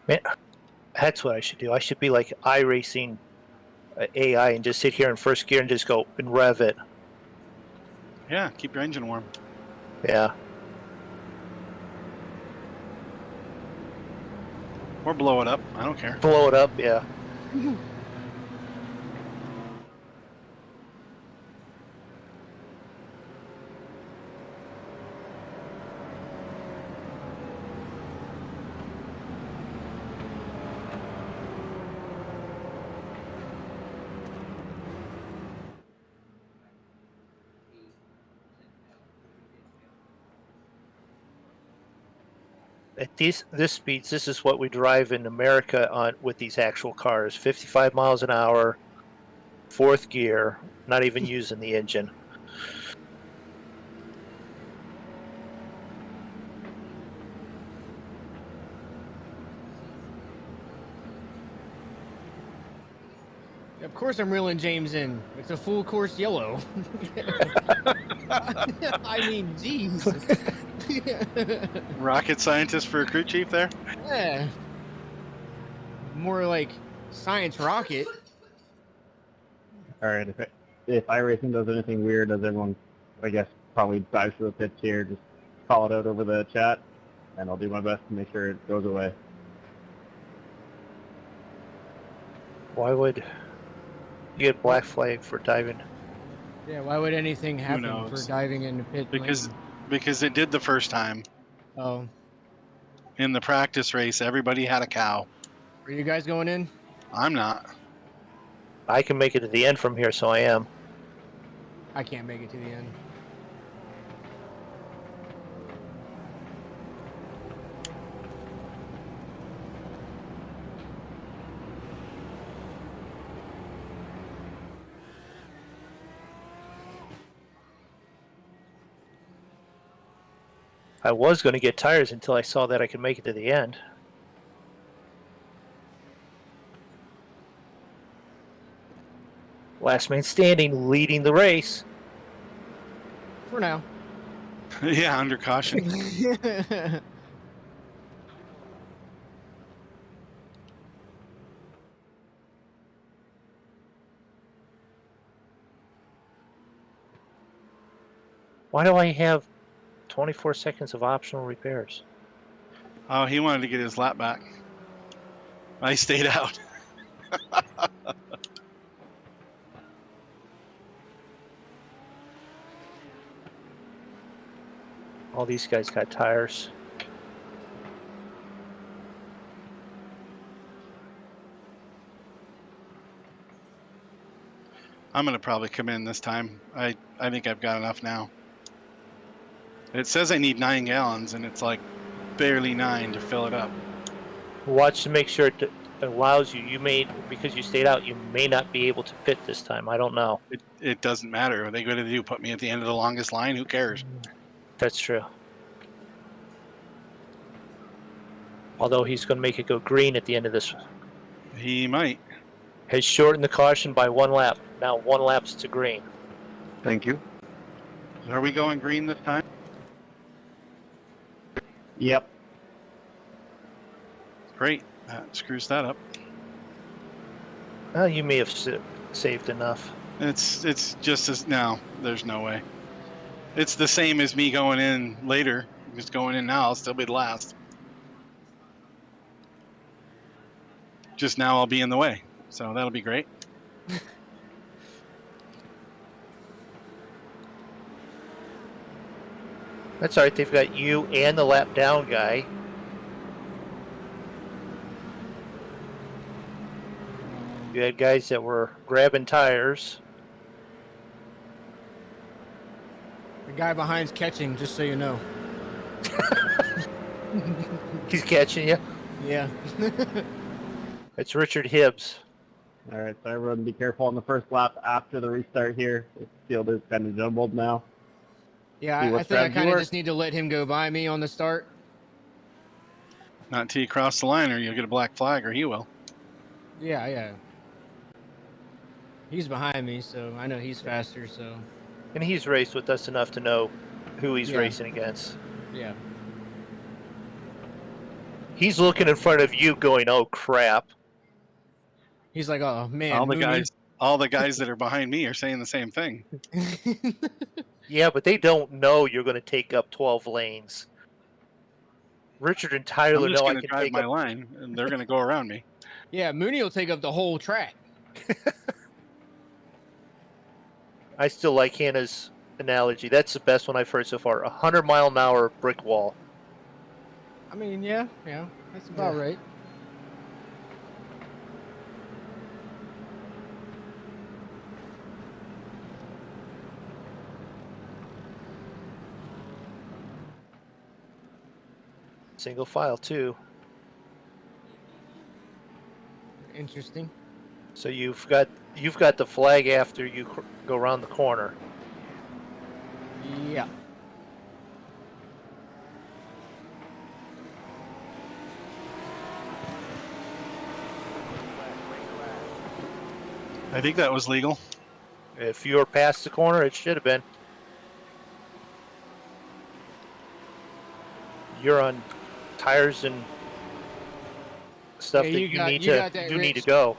Man, that's what I should do. I should be like iRacing AI and just sit here in first gear and just go and rev it. Yeah, keep your engine warm. Yeah. Or blow it up. I don't care. Blow it up, yeah. At this speeds, this is what we drive in America on with these actual cars. 55 miles an hour, fourth gear, not even using the engine. Of course I'm reeling James in. It's a full course yellow. I mean, jeez. Rocket scientist for a crew chief there? Yeah. More like science rocket. Alright, if iRacing does anything weird, does everyone, I guess, probably dives to the pits here, just call it out over the chat, and I'll do my best to make sure it goes away. Why would you get black flag for diving? Yeah, why would anything happen for knows? diving into pit Because lane? because it did the first time. Oh, In the practice race, everybody had a cow. are you guys going in? I'm not. I can make it to the end from here, so I am. I can't make it to the end. I was going to get tires until I saw that I could make it to the end. Last man standing, leading the race. For now. Yeah, under caution. Why do I have 24 seconds of optional repairs? Oh, he wanted to get his lap back. I stayed out. All these guys got tires. I'm gonna probably come in this time. I think I've got enough now. It says I need 9 gallons, and it's like barely 9 to fill it up. Watch to make sure it allows you. You may, because you stayed out, you may not be able to pit this time. I don't know. It doesn't matter. What are they going to do? Put me at the end of the longest line? Who cares? That's true. Although he's going to make it go green at the end of this. He might. Has shortened the caution by 1 lap. Now 1 lap's to green. Thank you. So are we going green this time? Yep. Great. That screws that up. You may have saved enough. It's just as no. There's no way. It's the same as me going in later. Just going in now, I'll still be last. Just now, I'll be in the way, so that'll be great. That's all right. They've got you and the lap down guy. You had guys that were grabbing tires. The guy behind's catching, just so you know. He's catching you. Yeah. It's Richard Hibbs. All right, so everyone be careful on the first lap after the restart here. The field is kind of jumbled now. Yeah, See I what think I strategy kind of works. just need to let him go by me on the start. Not until you cross the line, or you'll get a black flag, or he will. Yeah. He's behind me, so I know he's faster, so And he's raced with us enough to know who he's Yeah. racing against. yeah. He's looking in front of you going, oh, crap. He's like, oh man, all the Mooney." guys that are behind me are saying the same thing. Yeah, but they don't know you're going to take up 12 lanes. Richard and I'm Tyler just know I going to can drive take my up. line, and they're going to go around me. Yeah, Mooney will take up the whole track. I still like Hannah's analogy. That's the best one I've heard so far. 100-mile-an-hour brick wall. I mean, yeah, that's about Yeah. right. Single file, too. Interesting. So you've got the flag after you go around the corner. Yeah. I think that was legal. If you're past the corner, it should have been. You're on tires and stuff Yeah, that you you got- need you to got that, you need to Rich. go.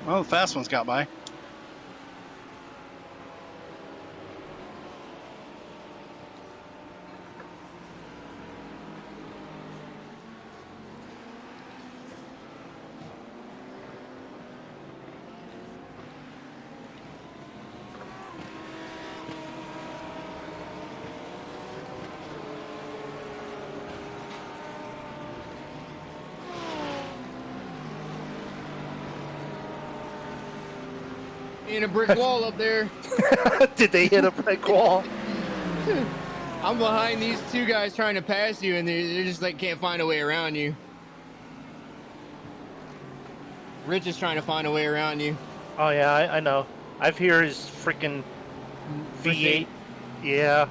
Oh, the fast ones got by. In a brick wall up there. Did they hit a brick wall? I'm behind these two guys trying to pass you, and they're just like can't find a way around you. Rich is trying to find a way around you. Oh yeah, I know. I've hear his freaking V8. Yeah.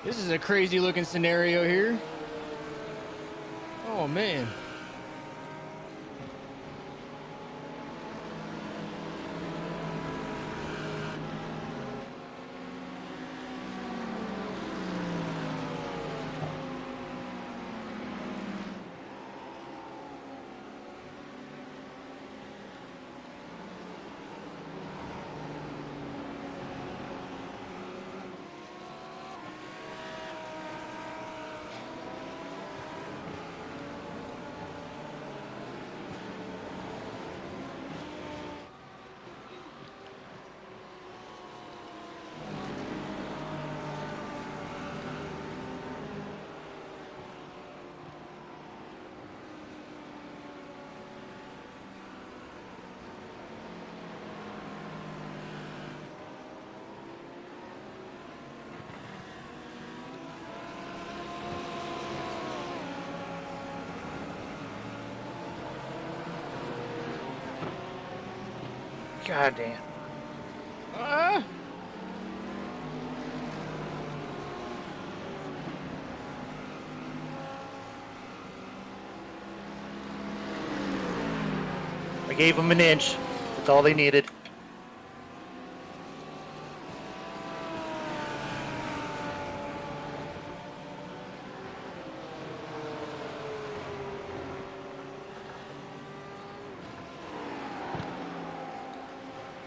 This is a crazy looking scenario here. Oh man. God damn. Ah! I gave them an inch. That's all they needed.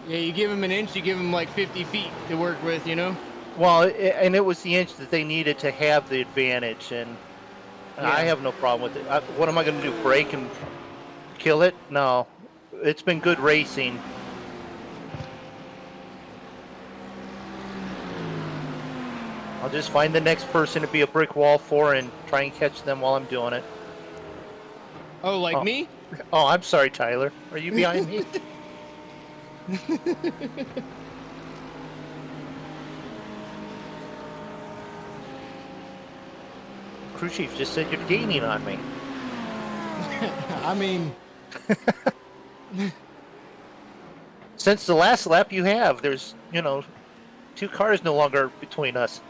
Yeah, you give him an inch, you give him like 50 feet to work with, you know? Well, and it was the inch that they needed to have the advantage, and I Yeah. have no problem with it. What am I going to do? Brake and kill it? No. It's been good racing. I'll just find the next person to be a brick wall for and try and catch them while I'm doing it. Oh, like Oh. me? Oh, I'm sorry, Tyler. Are you behind me? Crew chief just said you're gaining on me. I mean, Since the last lap you have, there's, 2 cars no longer between us.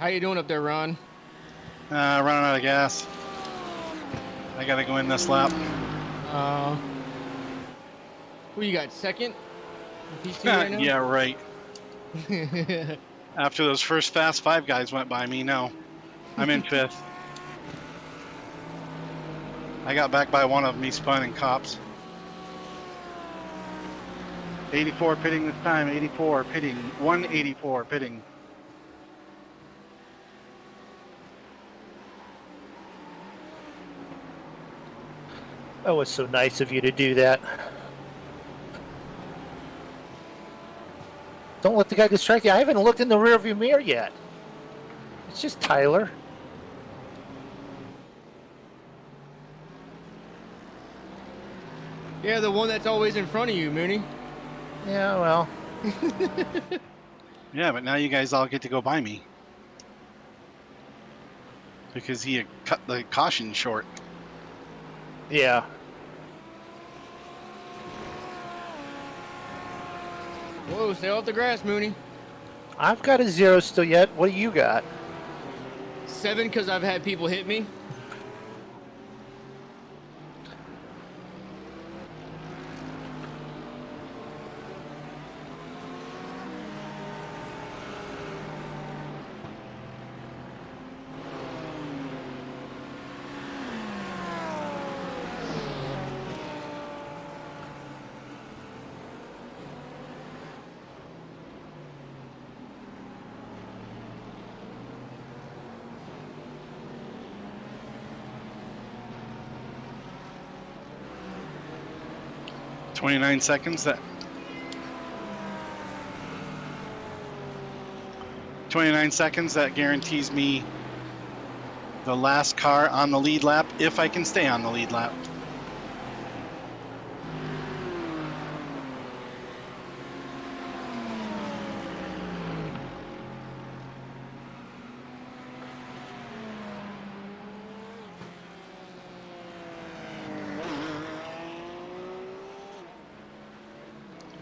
How you doing up there, Ron? Running out of gas. I gotta go in this lap. Who you got, second? P2 right now? Yeah, right. After those first Fast 5 guys went by me, no. I'm in 5th. I got back by one of them. He spun in cops. 84 pitting this time. 84 pitting. 184 pitting. That was so nice of you to do that. Don't let the guy distract you. I haven't looked in the rearview mirror yet. It's just Tyler. Yeah, the one that's always in front of you, Mooney. Yeah, well. Yeah, but now you guys all get to go by me. Because he had cut the caution short. Yeah. Whoa, stay off the grass, Mooney. I've got a 0 still yet. What do you got? 7 because I've had people hit me. .29 seconds. That 29 seconds. That guarantees me the last car on the lead lap if I can stay on the lead lap.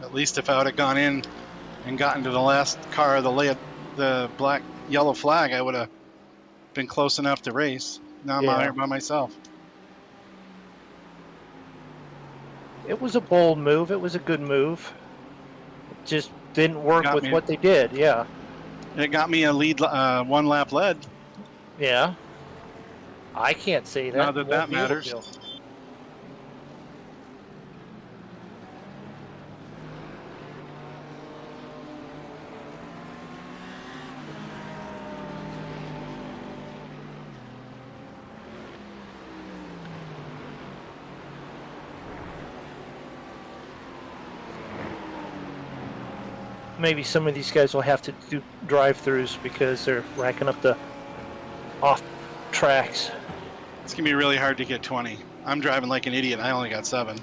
At least if I would have gone in and gotten to the last car of the black yellow flag, I would have been close enough to race. Now I'm out here by myself. It was a bold move. It was a good move. It just didn't work Got with me. what they did. Yeah. It got me a lead, 1 lap lead. Yeah. I can't say that. Not that Won't that be able matters. to. Maybe some of these guys will have to do drive-throughs because they're racking up the off tracks. It's going to be really hard to get 20. I'm driving like an idiot. I only got 7.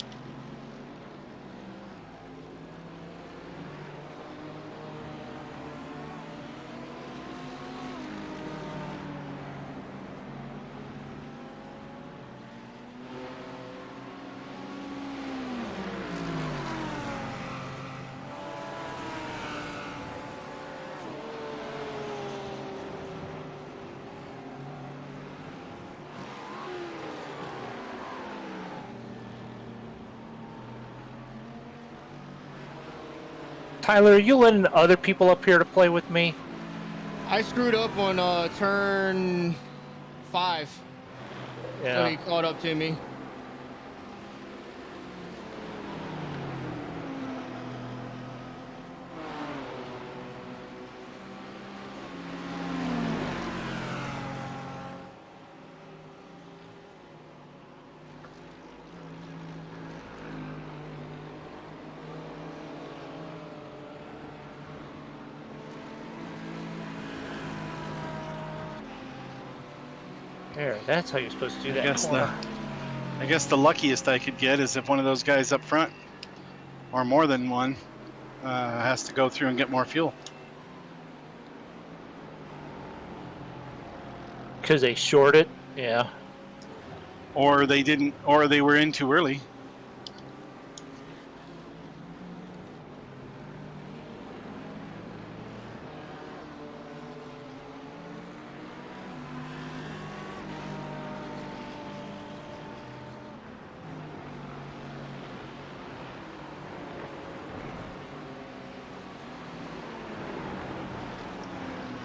Tyler, are you letting other people up here to play with me? I screwed up on turn 5. So Yeah. he caught up to me. There, that's how you're supposed to do that. I guess the luckiest I could get is if one of those guys up front, or more than one, has to go through and get more fuel. Because they shorted? Yeah. Or they didn't, or they were in too early.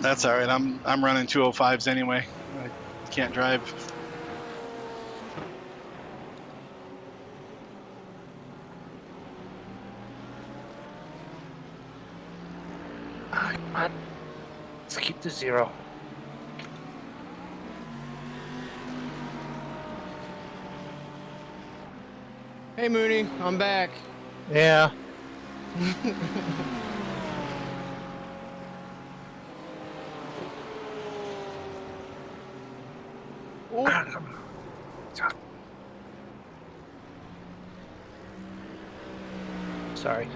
That's all right. I'm running 205s anyway. I can't drive. Ah, come on. Let's keep the 0. Hey, Mooney, I'm back. Yeah. Oh, Ah, come on. Sorry.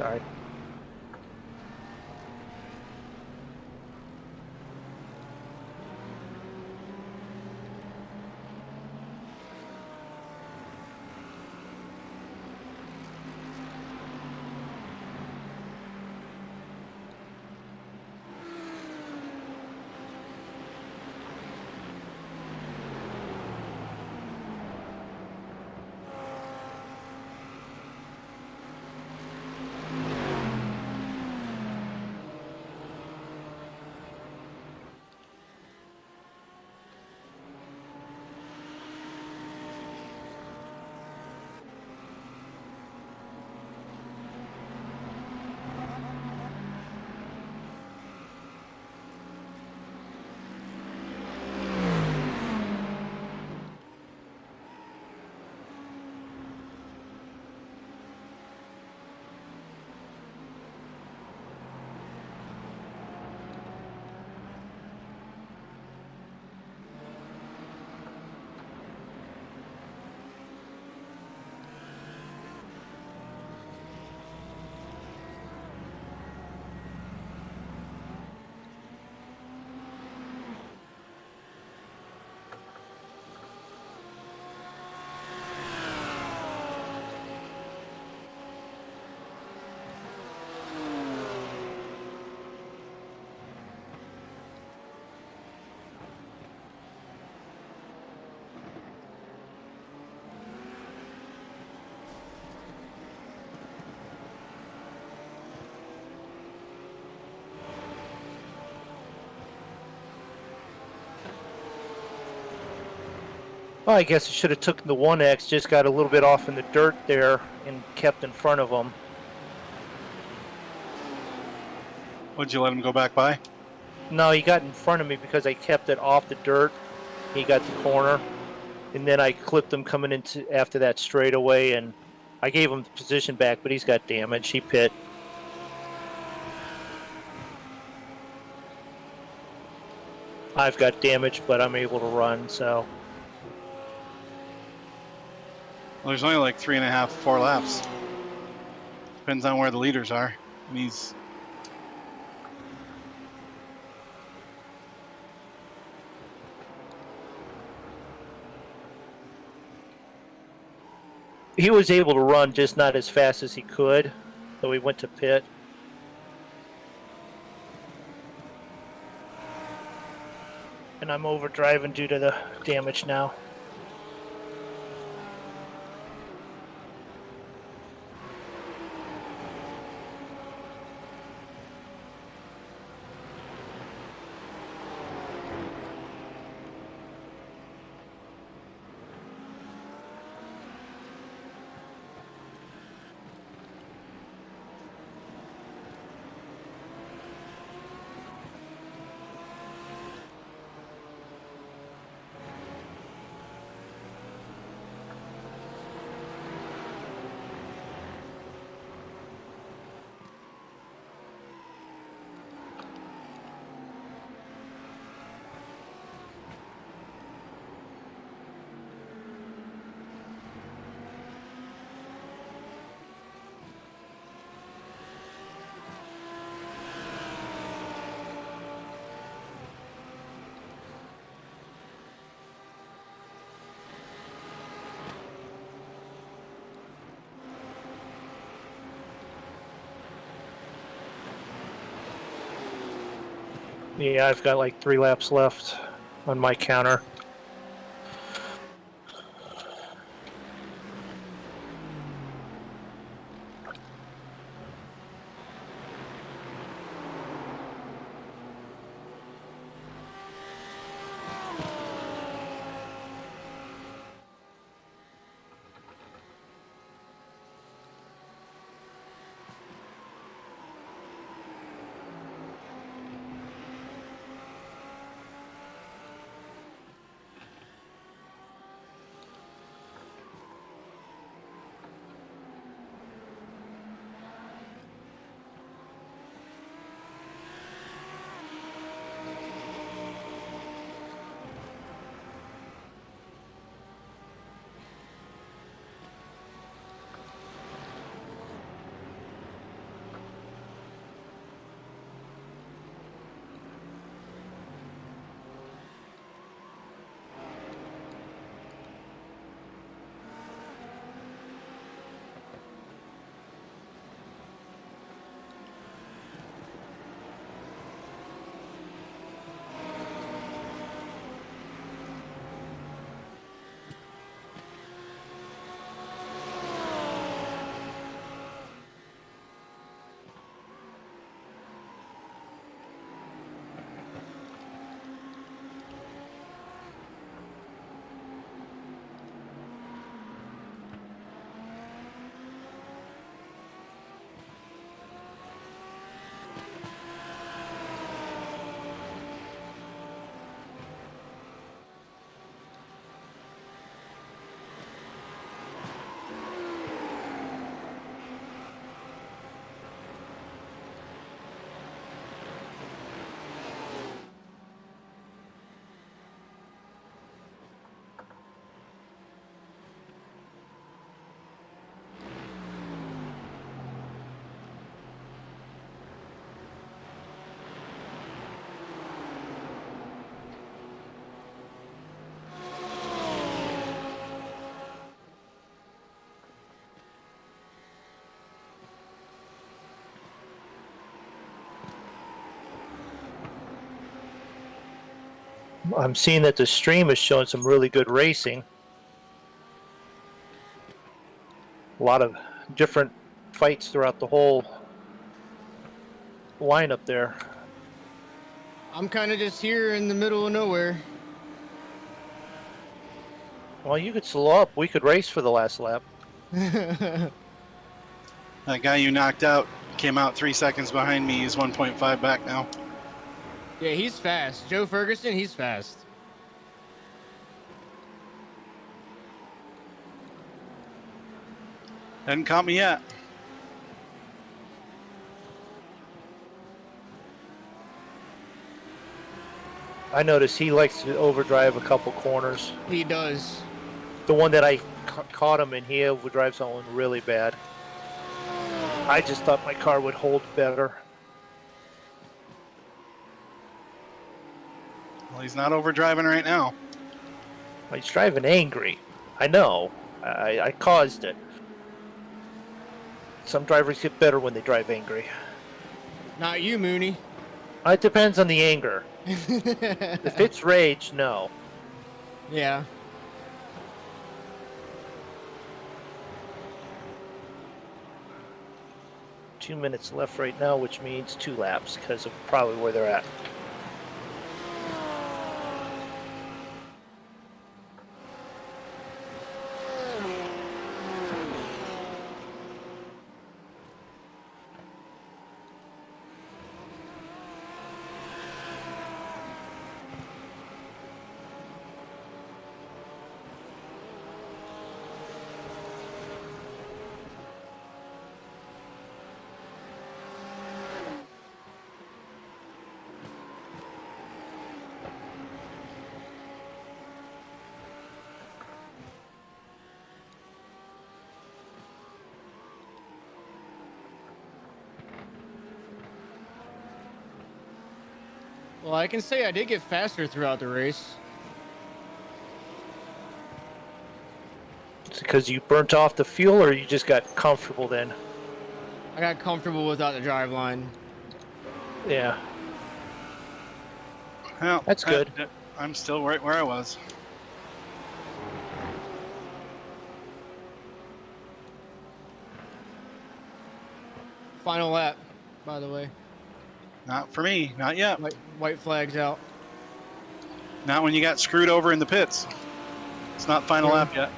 Well, I guess I should have taken the 1X, just got a little bit off in the dirt there and kept in front of him. Would you let him go back by? No, he got in front of me because I kept it off the dirt. He got the corner, and then I clipped him coming into after that straightaway, and I gave him the position back, but he's got damage. He pit. I've got damage, but I'm able to run, so. Well, there's only like 3.5, 4 laps. Depends on where the leaders are. And he was able to run, just not as fast as he could, so he went to pit. And I'm overdriving due to the damage now. Yeah, I've got like 3 laps left on my counter. I'm seeing that the stream is showing some really good racing. A lot of different fights throughout the whole lineup there. I'm kind of just here in the middle of nowhere. Well, you could slow up. We could race for the last lap. That guy you knocked out came out 3 seconds behind me. He's 1.5 back now. Yeah, he's fast. Joe Ferguson, he's fast. Hadn't caught me yet. I noticed he likes to overdrive a couple corners. He does. The one that I caught him in, he overdrives that one really bad. I just thought my car would hold better. Well, he's not overdriving right now. He's driving angry. I know. I caused it. Some drivers get better when they drive angry. Not you, Mooney. It depends on the anger. If it's rage, no. Yeah. Two minutes left right now, which means 2 laps because of probably where they're at. Well, I can say I did get faster throughout the race. It's because you burnt off the fuel, or you just got comfortable then? I got comfortable without the drive line. Yeah. Well, That's good. I'm still right where I was. Final lap, by the way. Not for me. Not yet. White flag's out. Not when you got screwed over in the pits. It's not final lap yet.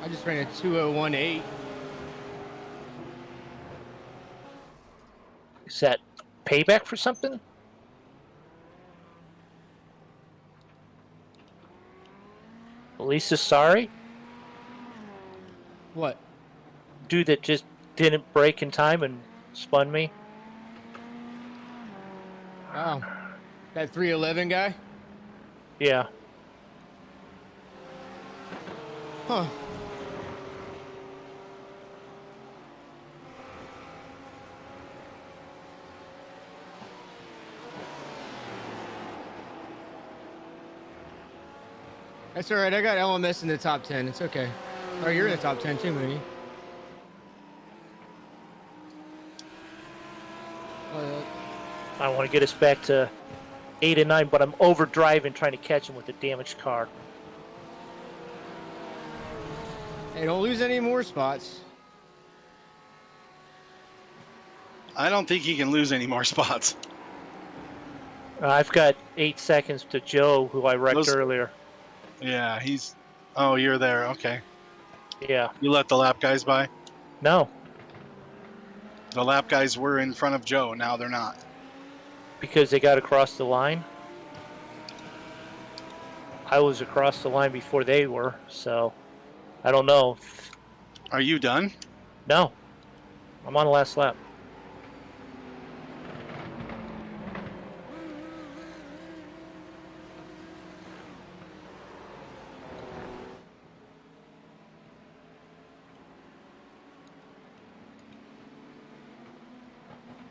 I just ran a 2:01.8. Is that payback for something? Lisa's sorry? What? Dude that just didn't brake in time and spun me? Wow. That 311 guy? Yeah. Huh. That's all right. I got LMS in the top 10. It's okay. Oh, you're in the top 10 too, Mooney. I want to get us back to 8 and 9, but I'm overdriving trying to catch him with a damaged car. Hey, don't lose any more spots. I don't think he can lose any more spots. I've got 8 seconds to Joe, who I wrecked Those- earlier. Yeah, he's... Oh, you're there. Okay. Yeah. You let the lap guys by? No, The lap guys were in front of Joe. Now they're not. because they got across the line. I was across the line before they were, so I don't know. Are you done? No, I'm on the last lap.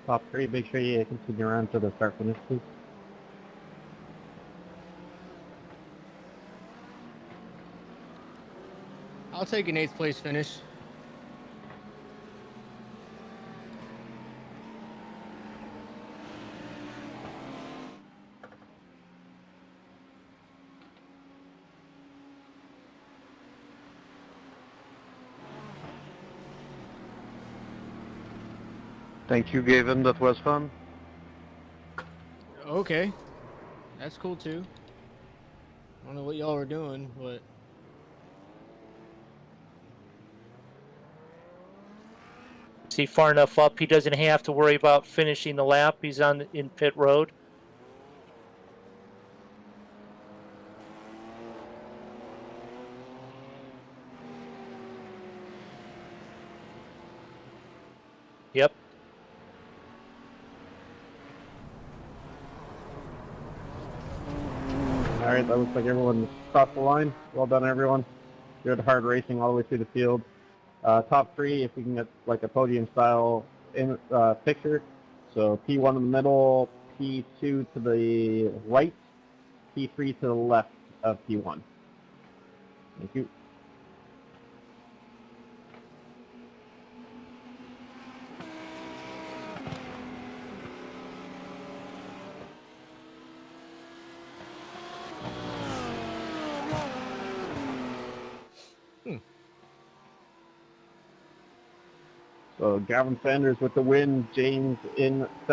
Top 3, make sure you continue around to the start finish, please. I'll take an 8th place finish. Thank you, Gavin. That was fun. Okay. That's cool too. I don't know what y'all were doing, but Is he far enough up? He doesn't have to worry about finishing the lap. He's in pit road. Yep. All right, that looks like everyone crossed the line. Well done, everyone. Good hard racing all the way through the field. Top three, if we can get like a podium style picture. So P1 in the middle, P2 to the right, P3 to the left of P1. Thank you. So Gavin Sanders with the win, James in second.